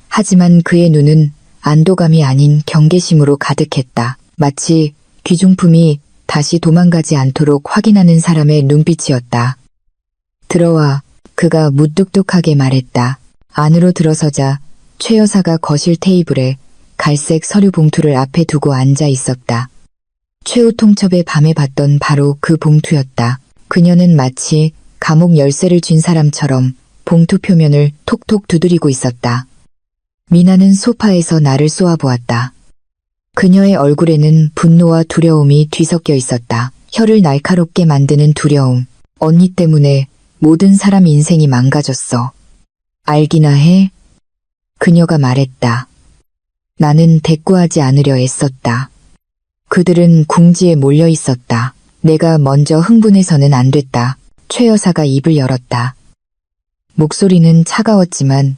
하지만 그의 눈은 안도감이 아닌 경계심으로 가득했다. 마치 귀중품이 다시 도망가지 않도록 확인하는 사람의 눈빛이었다. 들어와, 그가 무뚝뚝하게 말했다. 안으로 들어서자 최 여사가 거실 테이블에 갈색 서류 봉투를 앞에 두고 앉아 있었다. 최후 통첩에 밤에 봤던 바로 그 봉투였다. 그녀는 마치 감옥 열쇠를 쥔 사람처럼 봉투 표면을 톡톡 두드리고 있었다. 미나는 소파에서 나를 쏘아보았다. 그녀의 얼굴에는 분노와 두려움이 뒤섞여 있었다. 혀를 날카롭게 만드는 두려움. 언니 때문에 모든 사람 인생이 망가졌어. 알기나 해? 그녀가 말했다. 나는 대꾸하지 않으려 애썼다. 그들은 궁지에 몰려 있었다. 내가 먼저 흥분해서는 안 됐다. 최 여사가 입을 열었다. 목소리는 차가웠지만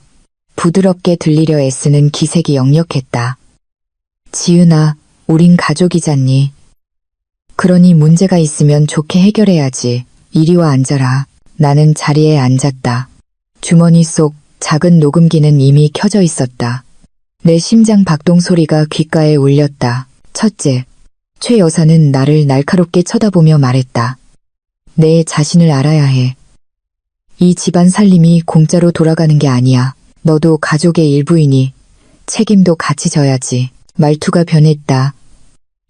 부드럽게 들리려 애쓰는 기색이 역력했다. 지은아, 우린 가족이잖니. 그러니 문제가 있으면 좋게 해결해야지. 이리 와 앉아라. 나는 자리에 앉았다. 주머니 속 작은 녹음기는 이미 켜져 있었다. 내 심장 박동 소리가 귓가에 울렸다. 첫째, 최 여사는 나를 날카롭게 쳐다보며 말했다. 내 자신을 알아야 해. 이 집안 살림이 공짜로 돌아가는 게 아니야. 너도 가족의 일부이니 책임도 같이 져야지. 말투가 변했다.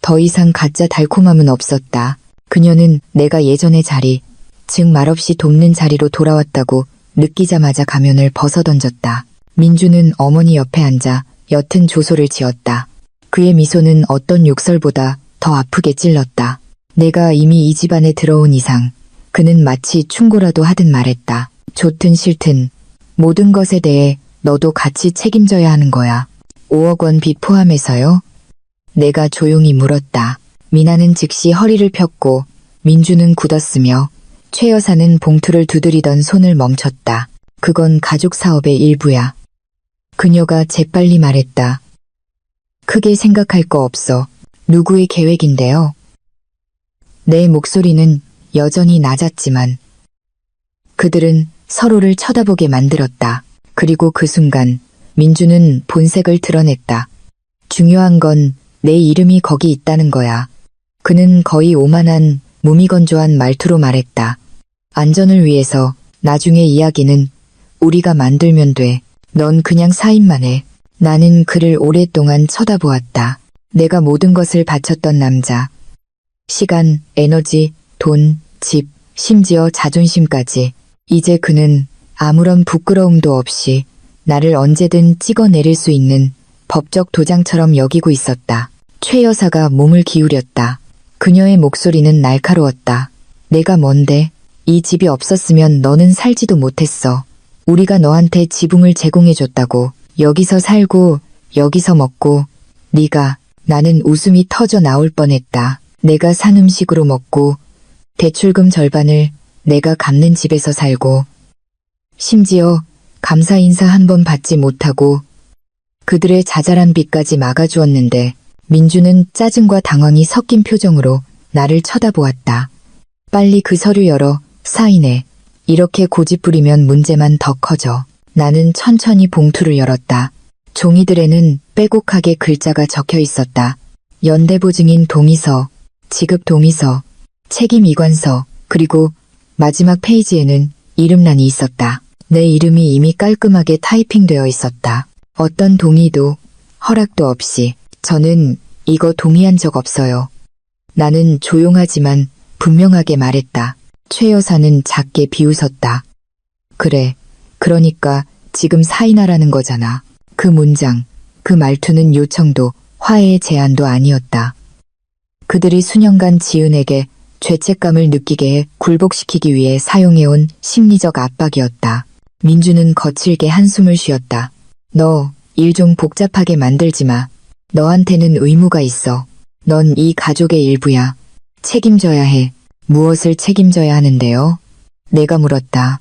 더 이상 가짜 달콤함은 없었다. 그녀는 내가 예전의 자리, 즉 말없이 돕는 자리로 돌아왔다고 느끼자마자 가면을 벗어던졌다. 민주는 어머니 옆에 앉아 옅은 조소를 지었다. 그의 미소는 어떤 욕설보다 더 아프게 찔렀다. 내가 이미 이 집안에 들어온 이상 그는 마치 충고라도 하듯 말했다. 좋든 싫든 모든 것에 대해 너도 같이 책임져야 하는 거야. 5억 원 빚 포함해서요? 내가 조용히 물었다. 미나는 즉시 허리를 폈고 민주는 굳었으며 최 여사는 봉투를 두드리던 손을 멈췄다. 그건 가족 사업의 일부야. 그녀가 재빨리 말했다. 크게 생각할 거 없어. 누구의 계획인데요? 내 목소리는 여전히 낮았지만 그들은 서로를 쳐다보게 만들었다. 그리고 그 순간 민주는 본색을 드러냈다. 중요한 건 내 이름이 거기 있다는 거야. 그는 거의 오만한 무미건조한 말투로 말했다. 안전을 위해서 나중에 이야기는 우리가 만들면 돼. 넌 그냥 사인만 해. 나는 그를 오랫동안 쳐다보았다. 내가 모든 것을 바쳤던 남자. 시간, 에너지, 돈, 집, 심지어 자존심까지. 이제 그는 아무런 부끄러움도 없이 나를 언제든 찍어내릴 수 있는 법적 도장처럼 여기고 있었다. 최 여사가 몸을 기울였다. 그녀의 목소리는 날카로웠다. 내가 뭔데? 이 집이 없었으면 너는 살지도 못했어. 우리가 너한테 지붕을 제공해줬다고. 여기서 살고 여기서 먹고 네가 나는 웃음이 터져 나올 뻔했다. 내가 산 음식으로 먹고 대출금 절반을 내가 갚는 집에서 살고 심지어 감사 인사 한 번 받지 못하고 그들의 자잘한 빚까지 막아주었는데 민주는 짜증과 당황이 섞인 표정으로 나를 쳐다보았다. 빨리 그 서류 열어 사인해. 이렇게 고집부리면 문제만 더 커져. 나는 천천히 봉투를 열었다. 종이들에는 빼곡하게 글자가 적혀 있었다. 연대보증인 동의서, 지급 동의서, 책임 이관서, 그리고 마지막 페이지에는 이름란이 있었다. 내 이름이 이미 깔끔하게 타이핑되어 있었다. 어떤 동의도 허락도 없이. 저는 이거 동의한 적 없어요. 나는 조용하지만 분명하게 말했다. 최 여사는 작게 비웃었다. 그래, 그러니까 지금 사인하라는 거잖아. 그 문장, 그 말투는 요청도 화해의 제안도 아니었다. 그들이 수년간 지은에게 죄책감을 느끼게 해 굴복시키기 위해 사용해온 심리적 압박이었다. 민주는 거칠게 한숨을 쉬었다. 너 일 좀 복잡하게 만들지 마. 너한테는 의무가 있어. 넌 이 가족의 일부야. 책임져야 해. 무엇을 책임져야 하는데요? 내가 물었다.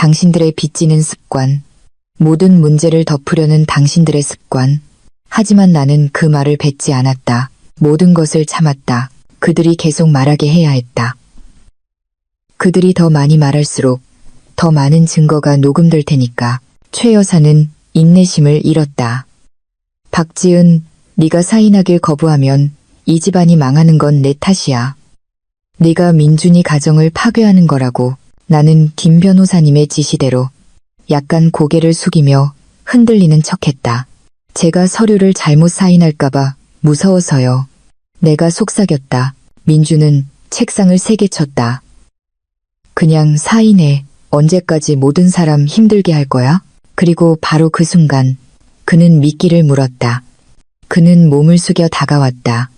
당신들의 빚지는 습관, 모든 문제를 덮으려는 당신들의 습관. 하지만 나는 그 말을 뱉지 않았다. 모든 것을 참았다. 그들이 계속 말하게 해야 했다. 그들이 더 많이 말할수록 더 많은 증거가 녹음될 테니까. 최 여사는 인내심을 잃었다. 박지은, 네가 사인하길 거부하면 이 집안이 망하는 건 내 탓이야. 네가 민준이 가정을 파괴하는 거라고. 나는 김 변호사님의 지시대로 약간 고개를 숙이며 흔들리는 척했다. 제가 서류를 잘못 사인할까봐 무서워서요. 내가 속삭였다. 민준은 책상을 세게 쳤다. 그냥 사인해. 언제까지 모든 사람 힘들게 할 거야? 그리고 바로 그 순간 그는 미끼를 물었다. 그는 몸을 숙여 다가왔다.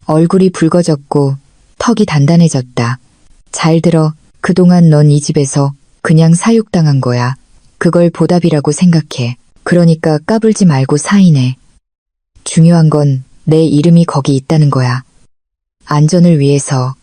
얼굴이 붉어졌고 턱이 단단해졌다. 잘 들어. 그동안 넌 이 집에서 그냥 사육당한 거야. 그걸 보답이라고 생각해. 그러니까 까불지 말고 사인해. 중요한 건 내 이름이 거기 있다는 거야. 안전을 위해서.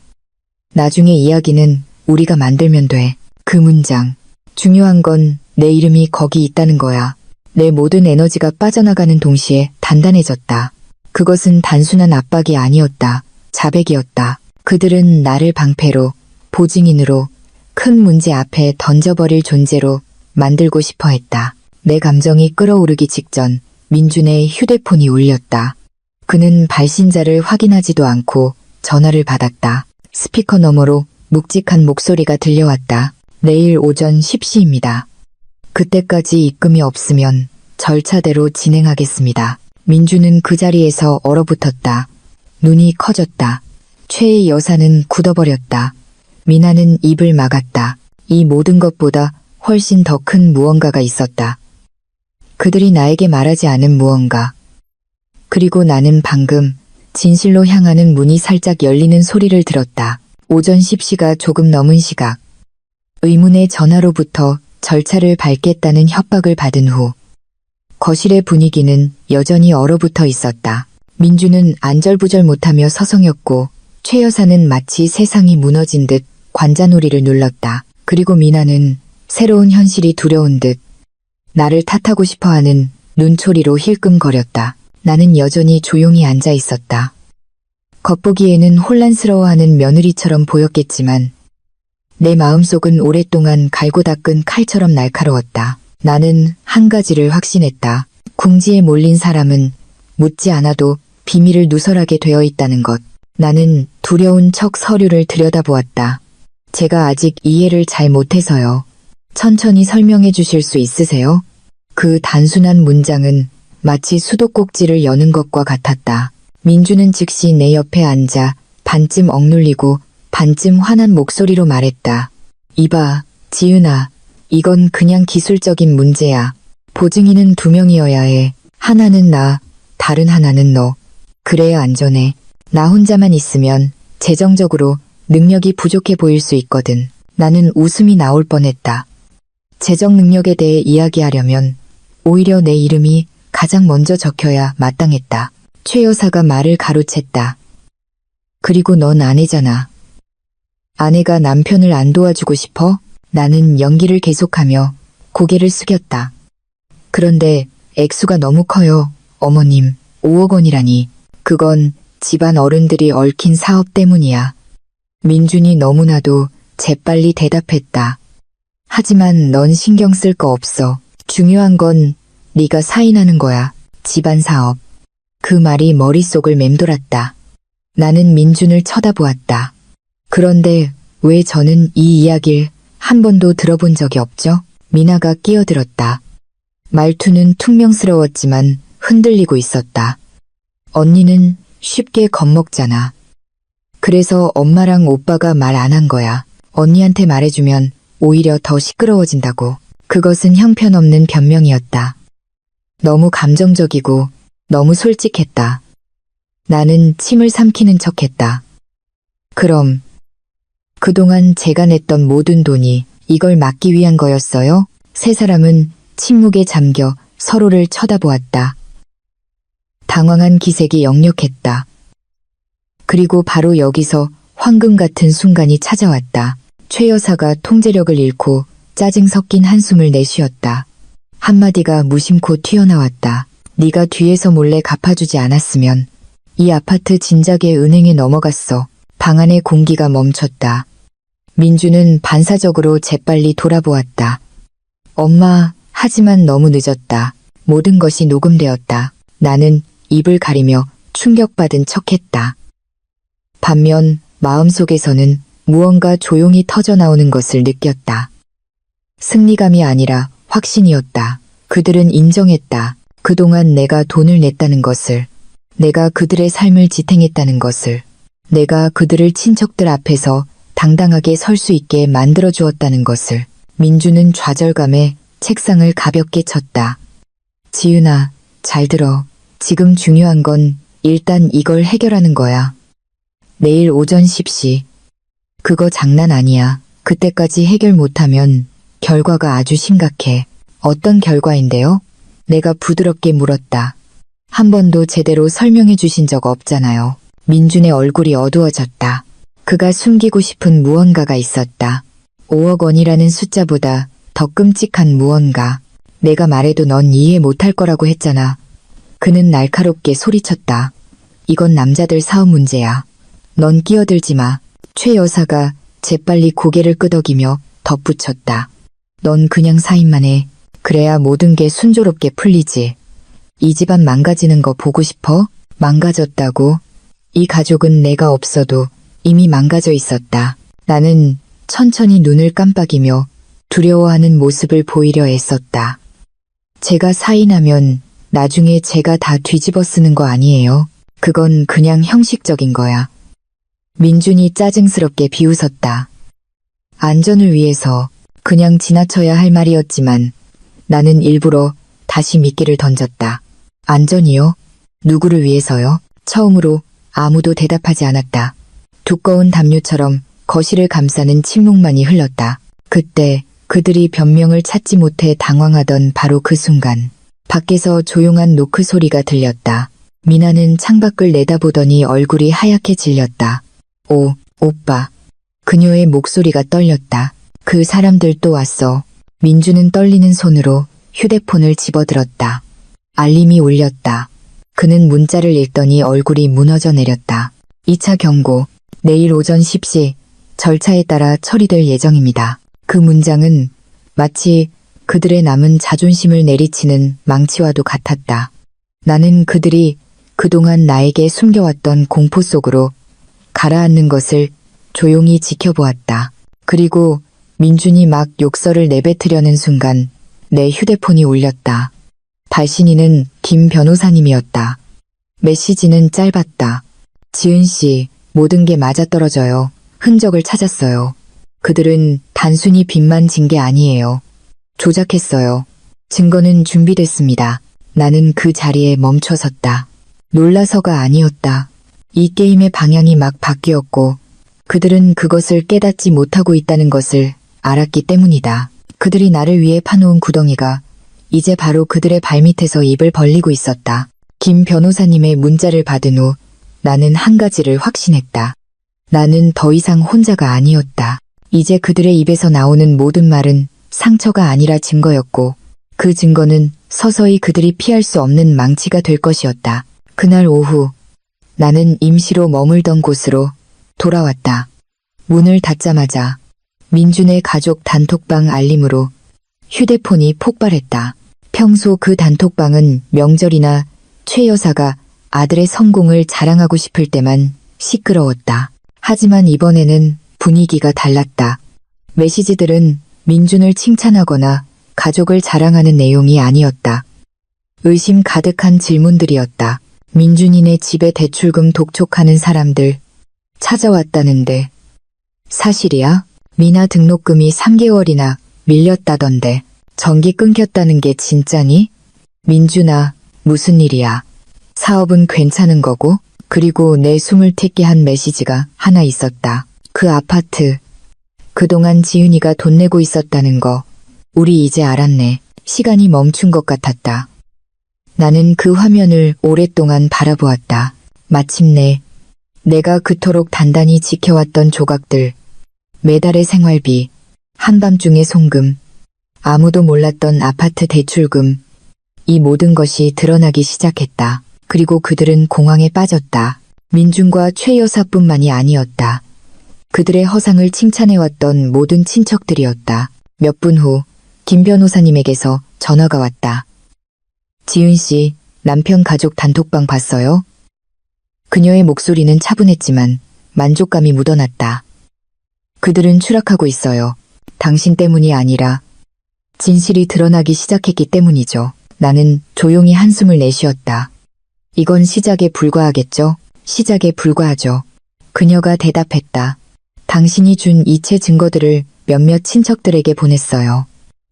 나중에 이야기는 우리가 만들면 돼. 그 문장. 중요한 건 내 이름이 거기 있다는 거야. 내 모든 에너지가 빠져나가는 동시에 단단해졌다. 그것은 단순한 압박이 아니었다. 자백이었다. 그들은 나를 방패로, 보증인으로, 큰 문제 앞에 던져버릴 존재로 만들고 싶어 했다. 내 감정이 끓어오르기 직전 민준의 휴대폰이 울렸다. 그는 발신자를 확인하지도 않고 전화를 받았다. 스피커 너머로 묵직한 목소리가 들려왔다. 내일 오전 10시입니다. 그때까지 입금이 없으면 절차대로 진행하겠습니다. 민준은 그 자리에서 얼어붙었다. 눈이 커졌다. 최의 여사는 굳어버렸다. 미나는 입을 막았다. 이 모든 것보다 훨씬 더 큰 무언가가 있었다. 그들이 나에게 말하지 않은 무언가. 그리고 나는 방금 진실로 향하는 문이 살짝 열리는 소리를 들었다. 오전 10시가 조금 넘은 시각. 의문의 전화로부터 절차를 밟겠다는 협박을 받은 후 거실의 분위기는 여전히 얼어붙어 있었다. 민주는 안절부절 못하며 서성였고 최 여사는 마치 세상이 무너진 듯 관자놀이를 눌렀다. 그리고 미나는 새로운 현실이 두려운 듯 나를 탓하고 싶어하는 눈초리로 힐끔거렸다. 나는 여전히 조용히 앉아 있었다. 겉보기에는 혼란스러워하는 며느리처럼 보였겠지만 내 마음속은 오랫동안 갈고 닦은 칼처럼 날카로웠다. 나는 한 가지를 확신했다. 궁지에 몰린 사람은 묻지 않아도 비밀을 누설하게 되어 있다는 것. 나는 두려운 척 서류를 들여다보았다. 제가 아직 이해를 잘 못해서요. 천천히 설명해 주실 수 있으세요? 그 단순한 문장은 마치 수도꼭지를 여는 것과 같았다. 민주는 즉시 내 옆에 앉아 반쯤 억눌리고 반쯤 화난 목소리로 말했다. 이봐, 지은아. 이건 그냥 기술적인 문제야. 보증인은 2명이어야 해. 하나는 나, 다른 하나는 너. 그래야 안전해. 나 혼자만 있으면 재정적으로 능력이 부족해 보일 수 있거든. 나는 웃음이 나올 뻔했다. 재정 능력에 대해 이야기하려면 오히려 내 이름이 가장 먼저 적혀야 마땅했다. 최 여사가 말을 가로챘다. 그리고 넌 아내잖아. 아내가 남편을 안 도와주고 싶어? 나는 연기를 계속하며 고개를 숙였다. 그런데 액수가 너무 커요. 어머님, 5억 원이라니. 그건 집안 어른들이 얽힌 사업 때문이야. 민준이 너무나도 재빨리 대답했다. 하지만 넌 신경 쓸 거 없어. 중요한 건 네가 사인하는 거야. 집안 사업. 그 말이 머릿속을 맴돌았다. 나는 민준을 쳐다보았다. 그런데 왜 저는 이 이야기를 한 번도 들어본 적이 없죠? 미나가 끼어들었다. 말투는 퉁명스러웠지만 흔들리고 있었다. 언니는 쉽게 겁먹잖아. 그래서 엄마랑 오빠가 말 안 한 거야. 언니한테 말해주면 오히려 더 시끄러워진다고. 그것은 형편없는 변명이었다. 너무 감정적이고 너무 솔직했다. 나는 침을 삼키는 척했다. 그럼 그동안 제가 냈던 모든 돈이 이걸 막기 위한 거였어요? 세 사람은 침묵에 잠겨 서로를 쳐다보았다. 당황한 기색이 역력했다. 그리고 바로 여기서 황금 같은 순간이 찾아왔다. 최 여사가 통제력을 잃고 짜증 섞인 한숨을 내쉬었다. 한마디가 무심코 튀어나왔다. 네가 뒤에서 몰래 갚아주지 않았으면 이 아파트 진작에 은행에 넘어갔어. 방 안의 공기가 멈췄다. 민주는 반사적으로 재빨리 돌아보았다. 엄마, 하지만 너무 늦었다. 모든 것이 녹음되었다. 나는 입을 가리며 충격받은 척했다. 반면 마음속에서는 무언가 조용히 터져나오는 것을 느꼈다. 승리감이 아니라 확신이었다. 그들은 인정했다. 그동안 내가 돈을 냈다는 것을, 내가 그들의 삶을 지탱했다는 것을, 내가 그들을 친척들 앞에서 당당하게 설 수 있게 만들어 주었다는 것을. 민주는 좌절감에 책상을 가볍게 쳤다. 지은아, 잘 들어. 지금 중요한 건 일단 이걸 해결하는 거야. 내일 오전 10시. 그거 장난 아니야. 그때까지 해결 못하면 결과가 아주 심각해. 어떤 결과인데요? 내가 부드럽게 물었다. 한 번도 제대로 설명해 주신 적 없잖아요. 민준의 얼굴이 어두워졌다. 그가 숨기고 싶은 무언가가 있었다. 5억 원이라는 숫자보다 더 끔찍한 무언가. 내가 말해도 넌 이해 못할 거라고 했잖아. 그는 날카롭게 소리쳤다. 이건 남자들 사업 문제야. 넌 끼어들지 마. 최 여사가 재빨리 고개를 끄덕이며 덧붙였다. 넌 그냥 사인만 해. 그래야 모든 게 순조롭게 풀리지. 이 집안 망가지는 거 보고 싶어? 망가졌다고? 이 가족은 내가 없어도 이미 망가져 있었다. 나는 천천히 눈을 깜빡이며 두려워하는 모습을 보이려 애썼다. 제가 사인하면 나중에 제가 다 뒤집어 쓰는 거 아니에요? 그건 그냥 형식적인 거야. 민준이 짜증스럽게 비웃었다. 안전을 위해서 그냥 지나쳐야 할 말이었지만 나는 일부러 다시 미끼를 던졌다. 안전이요? 누구를 위해서요? 처음으로 아무도 대답하지 않았다. 두꺼운 담요처럼 거실을 감싸는 침묵만이 흘렀다. 그때 그들이 변명을 찾지 못해 당황하던 바로 그 순간 밖에서 조용한 노크 소리가 들렸다. 미나는 창밖을 내다보더니 얼굴이 하얗게 질렸다. 오, 오빠. 그녀의 목소리가 떨렸다. 그 사람들 또 왔어. 민주는 떨리는 손으로 휴대폰을 집어들었다. 알림이 울렸다. 그는 문자를 읽더니 얼굴이 무너져 내렸다. 2차 경고. 내일 오전 10시 절차에 따라 처리될 예정입니다. 그 문장은 마치 그들의 남은 자존심을 내리치는 망치와도 같았다. 나는 그들이 그동안 나에게 숨겨왔던 공포 속으로 가라앉는 것을 조용히 지켜보았다. 그리고 민준이 막 욕설을 내뱉으려는 순간 내 휴대폰이 울렸다. 발신인은 김 변호사님이었다. 메시지는 짧았다. 지은 씨, 모든 게 맞아떨어져요. 흔적을 찾았어요. 그들은 단순히 빚만 진 게 아니에요. 조작했어요. 증거는 준비됐습니다. 나는 그 자리에 멈춰섰다. 놀라서가 아니었다. 이 게임의 방향이 막 바뀌었고 그들은 그것을 깨닫지 못하고 있다는 것을 알았기 때문이다. 그들이 나를 위해 파놓은 구덩이가 이제 바로 그들의 발밑에서 입을 벌리고 있었다. 김 변호사님의 문자를 받은 후 나는 한 가지를 확신했다. 나는 더 이상 혼자가 아니었다. 이제 그들의 입에서 나오는 모든 말은 상처가 아니라 증거였고 그 증거는 서서히 그들이 피할 수 없는 망치가 될 것이었다. 그날 오후 나는 임시로 머물던 곳으로 돌아왔다. 문을 닫자마자 민준의 가족 단톡방 알림으로 휴대폰이 폭발했다. 평소 그 단톡방은 명절이나 최 여사가 아들의 성공을 자랑하고 싶을 때만 시끄러웠다. 하지만 이번에는 분위기가 달랐다. 메시지들은 민준을 칭찬하거나 가족을 자랑하는 내용이 아니었다. 의심 가득한 질문들이었다. 민준이네 집에 대출금 독촉하는 사람들 찾아왔다는데 사실이야? 미나 등록금이 3개월이나 밀렸다던데 전기 끊겼다는 게 진짜니? 민준아, 무슨 일이야? 사업은 괜찮은 거고? 그리고 내 숨을 텄게 한 메시지가 하나 있었다. 그 아파트. 그동안 지은이가 돈 내고 있었다는 거. 우리 이제 알았네. 시간이 멈춘 것 같았다. 나는 그 화면을 오랫동안 바라보았다. 마침내 내가 그토록 단단히 지켜왔던 조각들, 매달의 생활비, 한밤중의 송금, 아무도 몰랐던 아파트 대출금, 이 모든 것이 드러나기 시작했다. 그리고 그들은 공황에 빠졌다. 민준과 최 여사뿐만이 아니었다. 그들의 허상을 칭찬해왔던 모든 친척들이었다. 몇 분 후 김 변호사님에게서 전화가 왔다. 지은 씨, 남편 가족 단톡방 봤어요? 그녀의 목소리는 차분했지만 만족감이 묻어났다. 그들은 추락하고 있어요. 당신 때문이 아니라 진실이 드러나기 시작했기 때문이죠. 나는 조용히 한숨을 내쉬었다. 이건 시작에 불과하겠죠? 시작에 불과하죠. 그녀가 대답했다. 당신이 준 이체 증거들을 몇몇 친척들에게 보냈어요.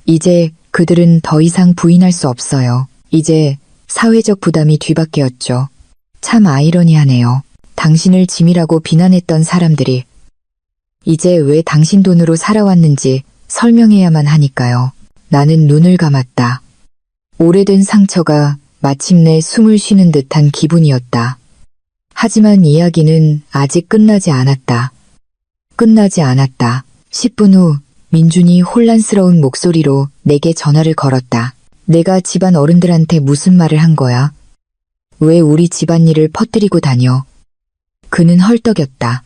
이제 그들은 더 이상 부인할 수 없어요. 이제 사회적 부담이 뒤바뀌었죠. 참 아이러니하네요. 당신을 짐이라고 비난했던 사람들이 이제 왜 당신 돈으로 살아왔는지 설명해야만 하니까요. 나는 눈을 감았다. 오래된 상처가 마침내 숨을 쉬는 듯한 기분이었다. 하지만 이야기는 아직 끝나지 않았다. 끝나지 않았다. 10분 후 민준이 혼란스러운 목소리로 내게 전화를 걸었다. 내가 집안 어른들한테 무슨 말을 한 거야? 왜 우리 집안일을 퍼뜨리고 다녀? 그는 헐떡였다.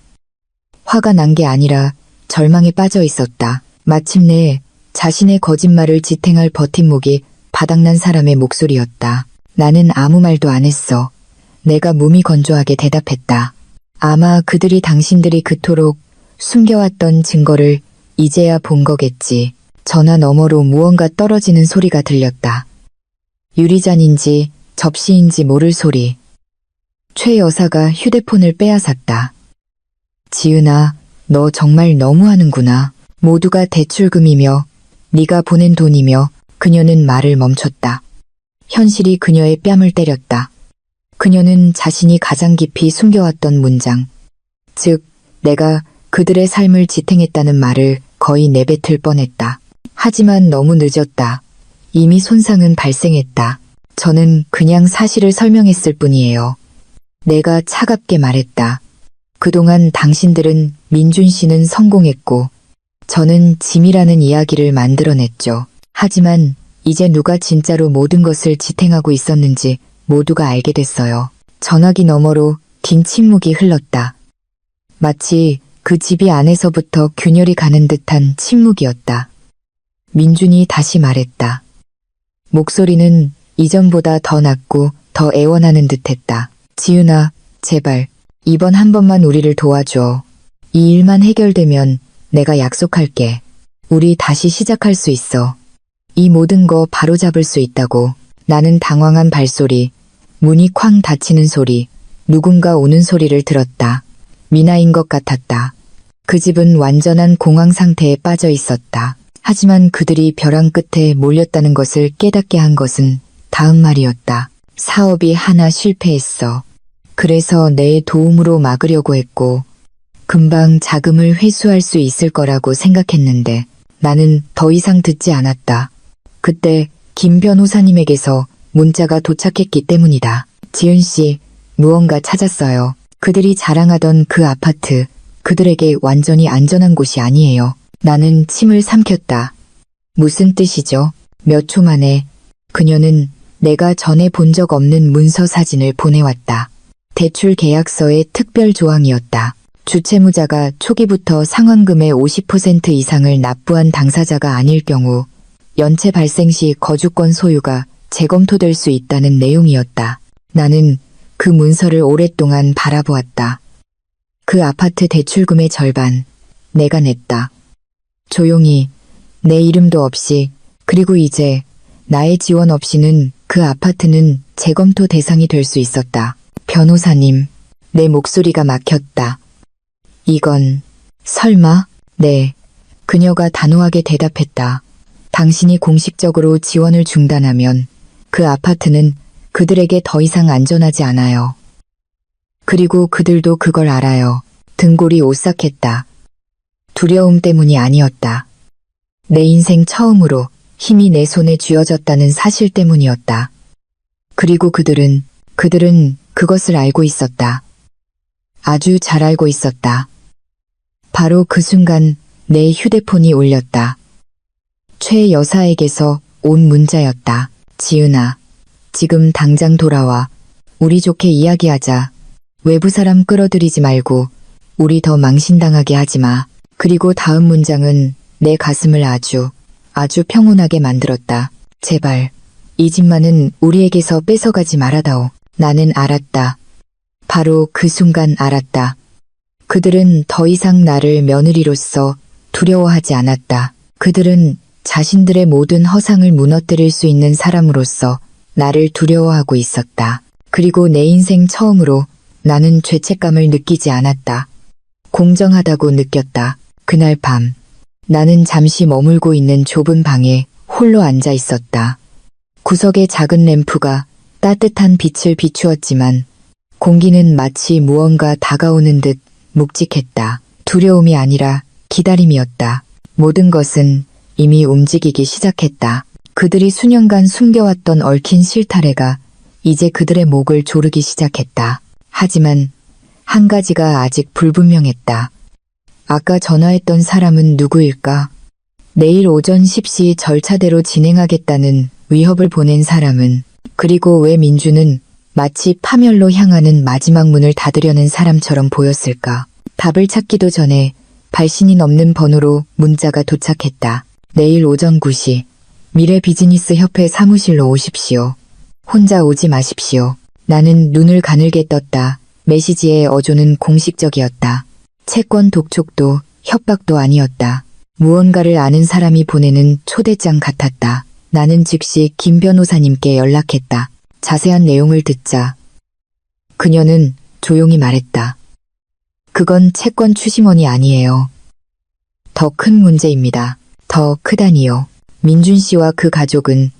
화가 난 게 아니라 절망에 빠져 있었다. 마침내 자신의 거짓말을 지탱할 버팀목이 바닥난 사람의 목소리였다. 나는 아무 말도 안 했어. 내가 몸이 건조하게 대답했다. 아마 그들이 당신들이 그토록 숨겨왔던 증거를 이제야 본 거겠지. 전화 너머로 무언가 떨어지는 소리가 들렸다. 유리잔인지 접시인지 모를 소리. 최 여사가 휴대폰을 빼앗았다. 지은아, 너 정말 너무하는구나. 모두가 대출금이며 네가 보낸 돈이며. 그녀는 말을 멈췄다. 현실이 그녀의 뺨을 때렸다. 그녀는 자신이 가장 깊이 숨겨왔던 문장, 즉 내가 그들의 삶을 지탱했다는 말을 거의 내뱉을 뻔했다. 하지만 너무 늦었다. 이미 손상은 발생했다. 저는 그냥 사실을 설명했을 뿐이에요. 내가 차갑게 말했다. 그동안 당신들은 민준 씨는 성공했고 저는 짐이라는 이야기를 만들어냈죠. 하지만 이제 누가 진짜로 모든 것을 지탱하고 있었는지 모두가 알게 됐어요. 전화기 너머로 긴 침묵이 흘렀다. 마치 그 집이 안에서부터 균열이 가는 듯한 침묵이었다. 민준이 다시 말했다. 목소리는 이전보다 더 낮고 더 애원하는 듯했다. 지은아, 제발 이번 한 번만 우리를 도와줘. 이 일만 해결되면 내가 약속할게. 우리 다시 시작할 수 있어. 이 모든 거 바로잡을 수 있다고. 나는 당황한 발소리, 문이 쾅 닫히는 소리, 누군가 오는 소리를 들었다. 미나인 것 같았다. 그 집은 완전한 공황 상태에 빠져 있었다. 하지만 그들이 벼랑 끝에 몰렸다는 것을 깨닫게 한 것은 다음 말이었다. 사업이 하나 실패했어. 그래서 내 도움으로 막으려고 했고 금방 자금을 회수할 수 있을 거라고 생각했는데 나는 더 이상 듣지 않았다. 그때 김 변호사님에게서 문자가 도착했기 때문이다. 지은 씨, 무언가 찾았어요. 그들이 자랑하던 그 아파트, 그들에게 완전히 안전한 곳이 아니에요. 나는 침을 삼켰다. 무슨 뜻이죠? 몇 초 만에 그녀는 내가 전에 본 적 없는 문서 사진을 보내왔다. 대출 계약서의 특별 조항이었다. 주채무자가 초기부터 상환금의 50% 이상을 납부한 당사자가 아닐 경우 연체 발생 시 거주권 소유가 재검토될 수 있다는 내용이었다. 나는 그 문서를 오랫동안 바라보았다. 그 아파트 대출금의 절반, 내가 냈다. 조용히, 내 이름도 없이, 그리고 이제 나의 지원 없이는 그 아파트는 재검토 대상이 될 수 있었다. 변호사님, 내 목소리가 막혔다. 이건, 설마? 네. 그녀가 단호하게 대답했다. 당신이 공식적으로 지원을 중단하면 그 아파트는 그들에게 더 이상 안전하지 않아요. 그리고 그들도 그걸 알아요. 등골이 오싹했다. 두려움 때문이 아니었다. 내 인생 처음으로 힘이 내 손에 쥐어졌다는 사실 때문이었다. 그리고 그들은 그것을 알고 있었다. 아주 잘 알고 있었다. 바로 그 순간 내 휴대폰이 울렸다. 최 여사에게서 온 문자였다. 지은아, 지금 당장 돌아와. 우리 좋게 이야기하자. 외부 사람 끌어들이지 말고 우리 더 망신당하게 하지 마. 그리고 다음 문장은 내 가슴을 아주 평온하게 만들었다. 제발 이 집만은 우리에게서 뺏어가지 말아다오. 나는 알았다. 바로 그 순간 알았다. 그들은 더 이상 나를 며느리로서 두려워하지 않았다. 그들은 자신들의 모든 허상을 무너뜨릴 수 있는 사람으로서 나를 두려워하고 있었다. 그리고 내 인생 처음으로 나는 죄책감을 느끼지 않았다. 공정하다고 느꼈다. 그날 밤, 나는 잠시 머물고 있는 좁은 방에 홀로 앉아 있었다. 구석의 작은 램프가 따뜻한 빛을 비추었지만 공기는 마치 무언가 다가오는 듯 묵직했다. 두려움이 아니라 기다림이었다. 모든 것은 이미 움직이기 시작했다. 그들이 수년간 숨겨왔던 얽힌 실타래가 이제 그들의 목을 조르기 시작했다. 하지만 한 가지가 아직 불분명했다. 아까 전화했던 사람은 누구일까? 내일 오전 10시 절차대로 진행하겠다는 위협을 보낸 사람은, 그리고 왜 민주는 마치 파멸로 향하는 마지막 문을 닫으려는 사람처럼 보였을까? 답을 찾기도 전에 발신이 넘는 번호로 문자가 도착했다. 내일 오전 9시 미래 비즈니스 협회 사무실로 오십시오. 혼자 오지 마십시오. 나는 눈을 가늘게 떴다. 메시지의 어조는 공식적이었다. 채권 독촉도 협박도 아니었다. 무언가를 아는 사람이 보내는 초대장 같았다. 나는 즉시 김 변호사님께 연락했다. 자세한 내용을 듣자 그녀는 조용히 말했다. 그건 채권 추심원이 아니에요. 더 큰 문제입니다. 더 크다니요. 민준 씨와 그 가족은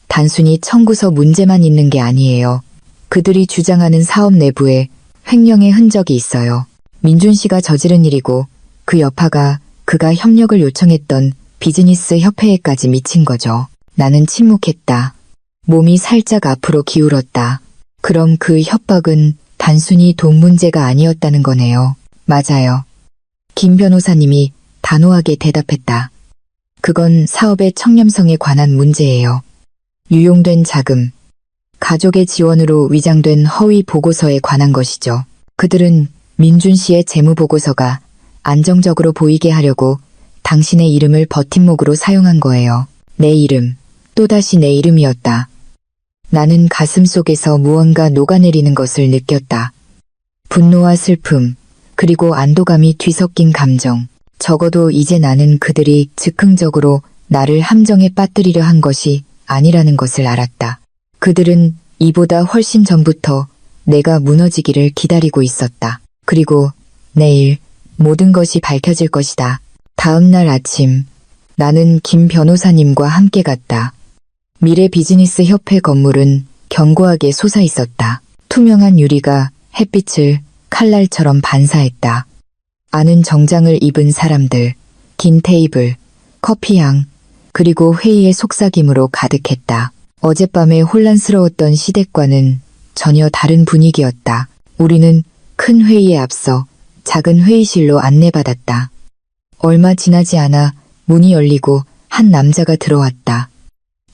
단순히 청구서 문제만 있는 게 아니에요. 그들이 주장하는 사업 내부에 횡령의 흔적이 있어요. 민준 씨가 저지른 일이고 그 여파가 그가 협력을 요청했던 비즈니스 협회에까지 미친 거죠. 나는 침묵했다. 몸이 살짝 앞으로 기울었다. 그럼 그 협박은 단순히 돈 문제가 아니었다는 거네요. 맞아요. 김 변호사님이 단호하게 대답했다. 그건 사업의 청렴성에 관한 문제예요. 유용된 자금, 가족의 지원으로 위장된 허위 보고서에 관한 것이죠. 그들은 민준 씨의 재무보고서가 안정적으로 보이게 하려고 당신의 이름을 버팀목으로 사용한 거예요. 내 이름, 또다시 내 이름이었다. 나는 가슴 속에서 무언가 녹아내리는 것을 느꼈다. 분노와 슬픔, 그리고 안도감이 뒤섞인 감정. 적어도 이제 나는 그들이 즉흥적으로 나를 함정에 빠뜨리려 한 것이 아니라는 것을 알았다. 그들은 이보다 훨씬 전부터 내가 무너지기를 기다리고 있었다. 그리고 내일 모든 것이 밝혀질 것이다. 다음 날 아침, 나는 김 변호사님과 함께 갔다. 미래 비즈니스 협회 건물은 견고하게 솟아 있었다. 투명한 유리가 햇빛을 칼날처럼 반사했다. 아는 정장을 입은 사람들, 긴 테이블, 커피향, 그리고 회의의 속삭임으로 가득했다. 어젯밤에 혼란스러웠던 시댁과는 전혀 다른 분위기였다. 우리는 큰 회의에 앞서 작은 회의실로 안내받았다. 얼마 지나지 않아 문이 열리고 한 남자가 들어왔다.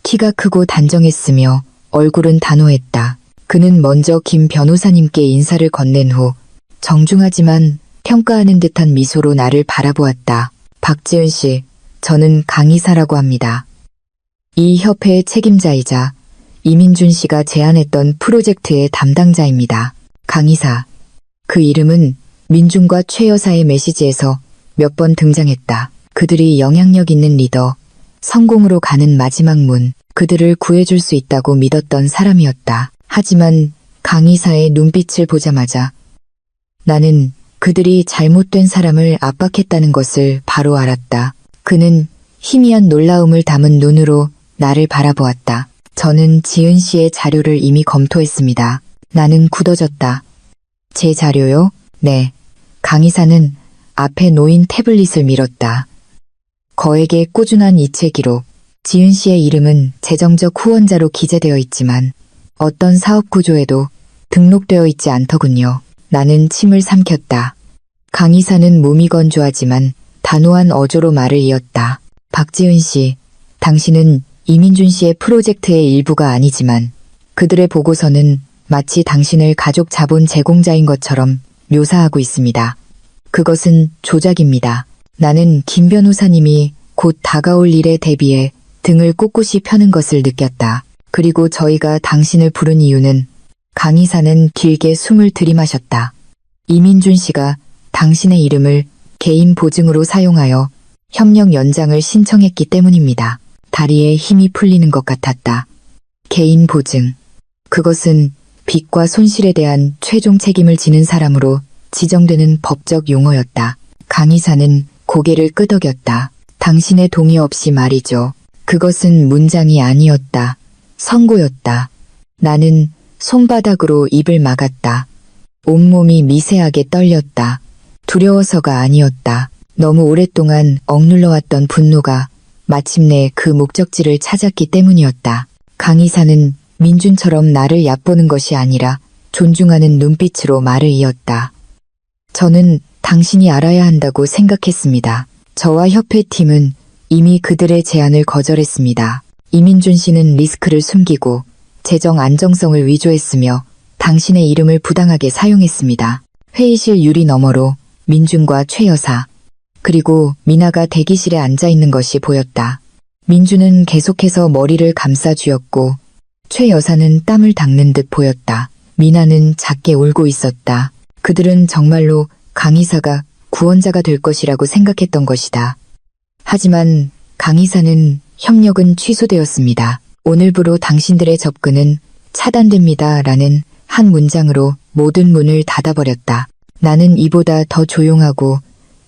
키가 크고 단정했으며 얼굴은 단호했다. 그는 먼저 김 변호사님께 인사를 건넨 후 정중하지만 평가하는 듯한 미소로 나를 바라보았다. 박지은 씨, 저는 강이사라고 합니다. 이 협회의 책임자이자 이민준 씨가 제안했던 프로젝트의 담당자입니다. 강이사. 그 이름은 민준과 최 여사의 메시지에서 몇 번 등장했다. 그들이 영향력 있는 리더, 성공으로 가는 마지막 문, 그들을 구해줄 수 있다고 믿었던 사람이었다. 하지만 강이사의 눈빛을 보자마자 나는 그들이 잘못된 사람을 압박했다는 것을 바로 알았다. 그는 희미한 놀라움을 담은 눈으로 나를 바라보았다. 저는 지은 씨의 자료를 이미 검토했습니다. 나는 굳어졌다. 제 자료요? 네. 강이사는 앞에 놓인 태블릿을 밀었다. 거액의 꾸준한 이체 기록. 지은 씨의 이름은 재정적 후원자로 기재되어 있지만 어떤 사업 구조에도 등록되어 있지 않더군요. 나는 침을 삼켰다. 강이사는 몸이 건조하지만 단호한 어조로 말을 이었다. 박지은 씨, 당신은 이민준 씨의 프로젝트의 일부가 아니지만 그들의 보고서는 마치 당신을 가족 자본 제공자인 것처럼 묘사하고 있습니다. 그것은 조작입니다. 나는 김 변호사님이 곧 다가올 일에 대비해 등을 꼿꼿이 펴는 것을 느꼈다. 그리고 저희가 당신을 부른 이유는 강 이사는 길게 숨을 들이마셨다. 이민준 씨가 당신의 이름을 개인 보증으로 사용하여 협력 연장을 신청했기 때문입니다. 다리에 힘이 풀리는 것 같았다. 개인 보증. 그것은 빚과 손실에 대한 최종 책임을 지는 사람으로 지정되는 법적 용어였다. 강 이사는 고개를 끄덕였다. 당신의 동의 없이 말이죠. 그것은 문장이 아니었다. 선고였다. 나는 손바닥으로 입을 막았다. 온몸이 미세하게 떨렸다. 두려워서가 아니었다. 너무 오랫동안 억눌러왔던 분노가 마침내 그 목적지를 찾았기 때문이었다. 강 이사는 민준처럼 나를 얕보는 것이 아니라 존중하는 눈빛으로 말을 이었다. 저는 당신이 알아야 한다고 생각했습니다. 저와 협회팀은 이미 그들의 제안을 거절했습니다. 이민준 씨는 리스크를 숨기고 재정 안정성을 위조했으며 당신의 이름을 부당하게 사용했습니다. 회의실 유리 너머로 민준과 최 여사, 그리고 미나가 대기실에 앉아 있는 것이 보였다. 민준은 계속해서 머리를 감싸 쥐었고 최 여사는 땀을 닦는 듯 보였다. 미나는 작게 울고 있었다. 그들은 정말로 강 이사가 구원자가 될 것이라고 생각했던 것이다. 하지만 강 이사는 협력은 취소되었습니다. 오늘부로 당신들의 접근은 차단됩니다. 라는 한 문장으로 모든 문을 닫아버렸다. 나는 이보다 더 조용하고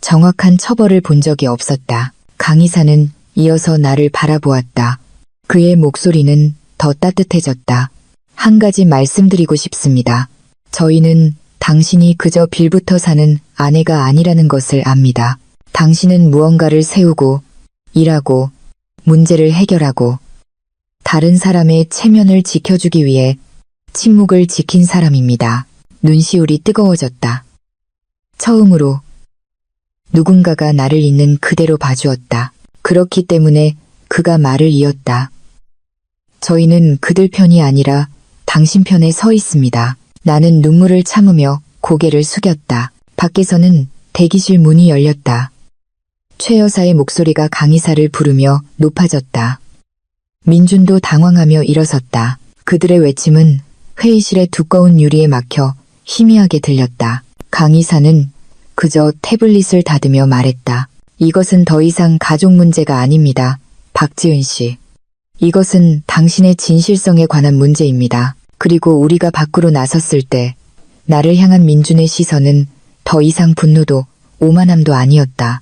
정확한 처벌을 본 적이 없었다. 강 이사는 이어서 나를 바라보았다. 그의 목소리는 더 따뜻해졌다. 한 가지 말씀드리고 싶습니다. 저희는 당신이 그저 빌부터 사는 아내가 아니라는 것을 압니다. 당신은 무언가를 세우고 일하고 문제를 해결하고 다른 사람의 체면을 지켜주기 위해 침묵을 지킨 사람입니다. 눈시울이 뜨거워졌다. 처음으로 누군가가 나를 있는 그대로 봐주었다. 그렇기 때문에 그가 말을 이었다. 저희는 그들 편이 아니라 당신 편에 서 있습니다. 나는 눈물을 참으며 고개를 숙였다. 밖에서는 대기실 문이 열렸다. 최 여사의 목소리가 강 이사를 부르며 높아졌다. 민준도 당황하며 일어섰다. 그들의 외침은 회의실의 두꺼운 유리에 막혀 희미하게 들렸다. 강 이사는 그저 태블릿을 닫으며 말했다. 이것은 더 이상 가족 문제가 아닙니다. 박지은 씨. 이것은 당신의 진실성에 관한 문제입니다. 그리고 우리가 밖으로 나섰을 때 나를 향한 민준의 시선은 더 이상 분노도 오만함도 아니었다.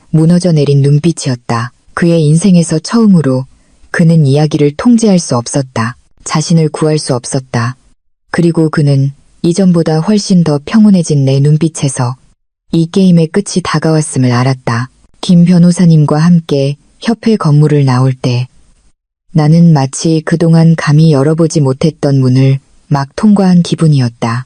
무너져 내린 눈빛이었다. 그의 인생에서 처음으로 그는 이야기를 통제할 수 없었다. 자신을 구할 수 없었다. 그리고 그는 이전보다 훨씬 더 평온해진 내 눈빛에서 이 게임의 끝이 다가왔음을 알았다. 김 변호사님과 함께 협회 건물을 나올 때 나는 마치 그동안 감히 열어보지 못했던 문을 막 통과한 기분이었다.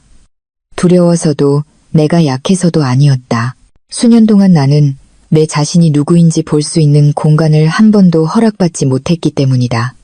두려워서도 내가 약해서도 아니었다. 수년 동안 나는 내 자신이 누구인지 볼 수 있는 공간을 한 번도 허락받지 못했기 때문이다.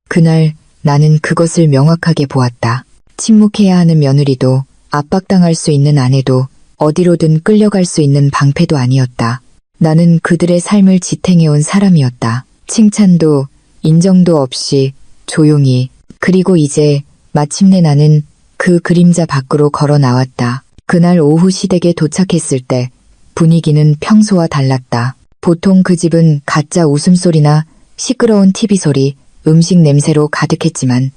그날 나는 그것을 명확하게 보았다. 침묵해야 하는 며느리도 압박당할 수 있는 아내도 어디로든 끌려갈 수 있는 방패도 아니었다. 나는 그들의 삶을 지탱해온 사람이었다. 칭찬도 인정도 없이 조용히. 그리고 이제 마침내 나는 그 그림자 밖으로 걸어 나왔다. 그날 오후 시댁에 도착했을 때 분위기는 평소와 달랐다. 보통 그 집은 가짜 웃음소리나 시끄러운 TV 소리, 음식 냄새로 가득했지만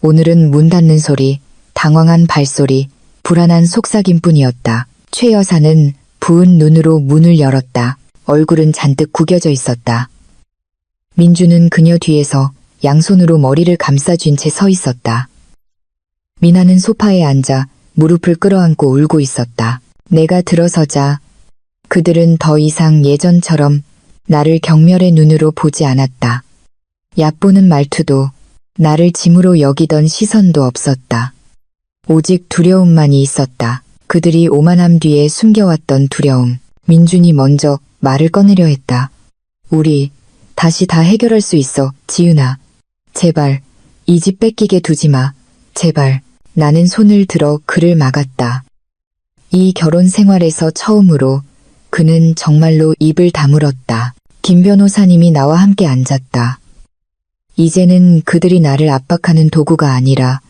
오늘은 문 닫는 소리, 당황한 발소리, 불안한 속삭임뿐이었다. 최 여사는 부은 눈으로 문을 열었다. 얼굴은 잔뜩 구겨져 있었다. 민주는 그녀 뒤에서 양손으로 머리를 감싸쥔 채 서 있었다. 미나는 소파에 앉아 무릎을 끌어안고 울고 있었다. 내가 들어서자 그들은 더 이상 예전처럼 나를 경멸의 눈으로 보지 않았다. 얕보는 말투도 나를 짐으로 여기던 시선도 없었다. 오직 두려움만이 있었다. 그들이 오만함 뒤에 숨겨왔던 두려움. 민준이 먼저 말을 꺼내려 했다. 우리 다시 다 해결할 수 있어, 지은아. 제발, 이 집 뺏기게 두지 마. 제발. 나는 손을 들어 그를 막았다. 이 결혼 생활에서 처음으로 그는 정말로 입을 다물었다. 김 변호사님이 나와 함께 앉았다. 이제는 그들이 나를 압박하는 도구가 아니라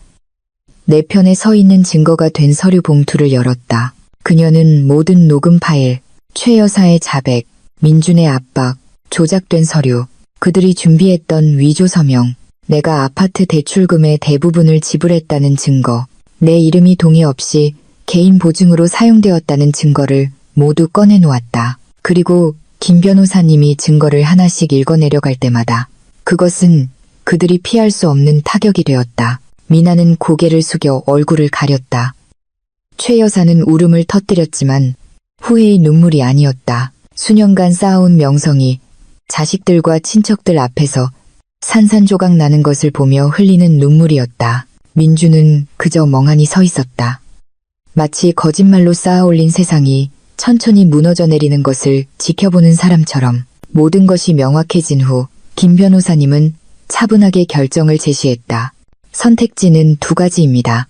내 편에 서 있는 증거가 된 서류 봉투를 열었다. 그녀는 모든 녹음 파일, 최 여사의 자백, 민준의 압박, 조작된 서류, 그들이 준비했던 위조 서명, 내가 아파트 대출금의 대부분을 지불했다는 증거, 내 이름이 동의 없이 개인 보증으로 사용되었다는 증거를 모두 꺼내놓았다. 그리고 김 변호사님이 증거를 하나씩 읽어내려갈 때마다 그것은 그들이 피할 수 없는 타격이 되었다. 미나는 고개를 숙여 얼굴을 가렸다. 최 여사는 울음을 터뜨렸지만 후회의 눈물이 아니었다. 수년간 쌓아온 명성이 자식들과 친척들 앞에서 산산조각 나는 것을 보며 흘리는 눈물이었다. 민주는 그저 멍하니 서 있었다. 마치 거짓말로 쌓아올린 세상이 천천히 무너져 내리는 것을 지켜보는 사람처럼. 모든 것이 명확해진 후 김 변호사님은 차분하게 결정을 제시했다. 선택지는 두 가지입니다.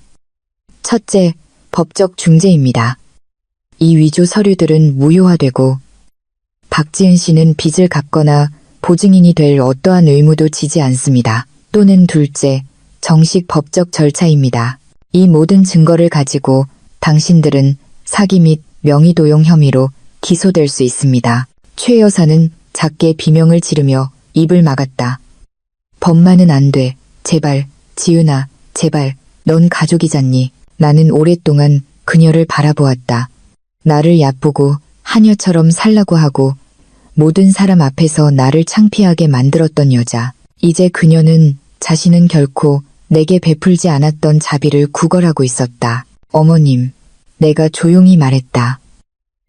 첫째, 법적 중재입니다. 이 위조 서류들은 무효화되고 박지은 씨는 빚을 갚거나 보증인이 될 어떠한 의무도 지지 않습니다. 또는 둘째, 정식 법적 절차입니다. 이 모든 증거를 가지고 당신들은 사기 및 명의도용 혐의로 기소될 수 있습니다. 최 여사는 작게 비명을 지르며 입을 막았다. 법만은 안 돼. 제발, 지은아, 제발, 넌 가족이잖니. 나는 오랫동안 그녀를 바라보았다. 나를 얕보고 하녀처럼 살라고 하고 모든 사람 앞에서 나를 창피하게 만들었던 여자. 이제 그녀는 자신은 결코 내게 베풀지 않았던 자비를 구걸하고 있었다. 어머님, 내가 조용히 말했다.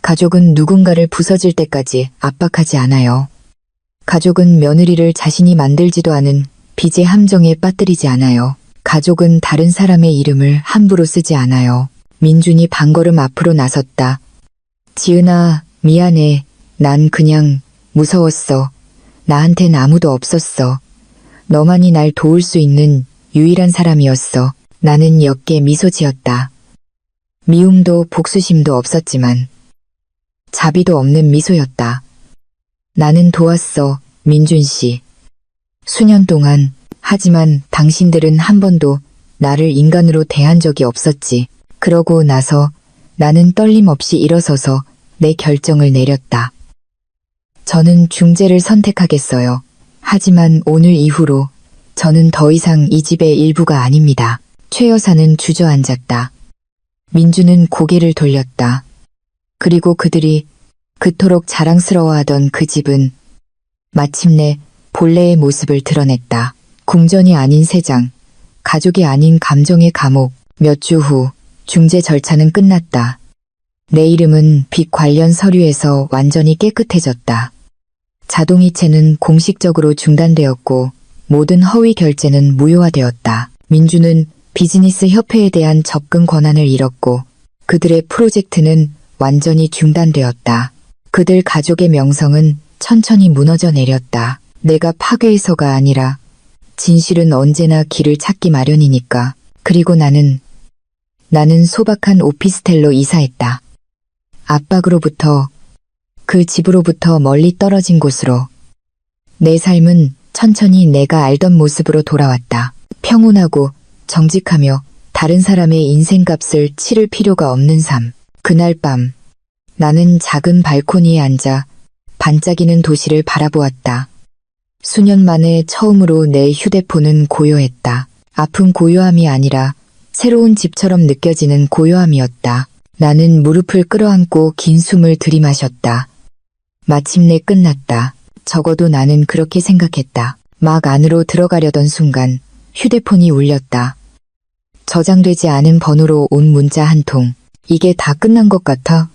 가족은 누군가를 부서질 때까지 압박하지 않아요. 가족은 며느리를 자신이 만들지도 않은 빚의 함정에 빠뜨리지 않아요. 가족은 다른 사람의 이름을 함부로 쓰지 않아요. 민준이 반걸음 앞으로 나섰다. 지은아, 미안해. 난 그냥 무서웠어. 나한텐 아무도 없었어. 너만이 날 도울 수 있는 유일한 사람이었어. 나는 옅게 미소 지었다. 미움도 복수심도 없었지만 자비도 없는 미소였다. 나는 도왔어, 민준 씨. 수년 동안. 하지만 당신들은 한 번도 나를 인간으로 대한 적이 없었지. 그러고 나서 나는 떨림 없이 일어서서 내 결정을 내렸다. 저는 중재를 선택하겠어요. 하지만 오늘 이후로 저는 더 이상 이 집의 일부가 아닙니다. 최 여사는 주저앉았다. 민주는 고개를 돌렸다. 그리고 그들이 그토록 자랑스러워하던 그 집은 마침내 본래의 모습을 드러냈다. 궁전이 아닌 세장, 가족이 아닌 감정의 감옥. 몇 주 후 중재 절차는 끝났다. 내 이름은 빚 관련 서류에서 완전히 깨끗해졌다. 자동이체는 공식적으로 중단되었고 모든 허위 결제는 무효화되었다. 민주는 비즈니스 협회에 대한 접근 권한을 잃었고 그들의 프로젝트는 완전히 중단되었다. 그들 가족의 명성은 천천히 무너져 내렸다. 내가 파괴해서가 아니라 진실은 언제나 길을 찾기 마련이니까. 그리고 나는 소박한 오피스텔로 이사했다. 압박으로부터, 그 집으로부터 멀리 떨어진 곳으로. 내 삶은 천천히 내가 알던 모습으로 돌아왔다. 평온하고 정직하며 다른 사람의 인생값을 치를 필요가 없는 삶. 그날 밤 나는 작은 발코니에 앉아 반짝이는 도시를 바라보았다. 수년 만에 처음으로 내 휴대폰은 고요했다. 아픈 고요함이 아니라 새로운 집처럼 느껴지는 고요함이었다. 나는 무릎을 끌어안고 긴 숨을 들이마셨다. 마침내 끝났다. 적어도 나는 그렇게 생각했다. 막 안으로 들어가려던 순간 휴대폰이 울렸다. 저장되지 않은 번호로 온 문자 한 통. 이게 다 끝난 것 같아?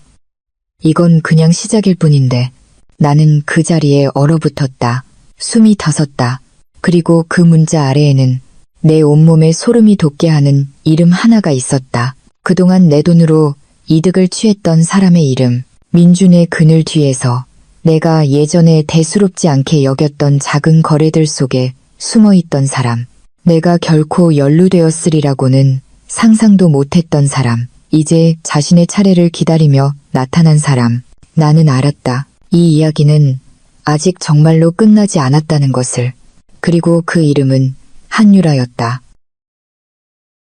이건 그냥 시작일 뿐인데. 나는 그 자리에 얼어붙었다. 숨이 터섰다. 그리고 그 문자 아래에는 내 온몸에 소름이 돋게 하는 이름 하나가 있었다. 그동안 내 돈으로 이득을 취했던 사람의 이름. 민준의 그늘 뒤에서 내가 예전에 대수롭지 않게 여겼던 작은 거래들 속에 숨어있던 사람. 내가 결코 연루되었으리라고는 상상도 못했던 사람. 이제 자신의 차례를 기다리며 나타난 사람. 나는 알았다. 이 이야기는 아직 정말로 끝나지 않았다는 것을. 그리고 그 이름은 한유라였다.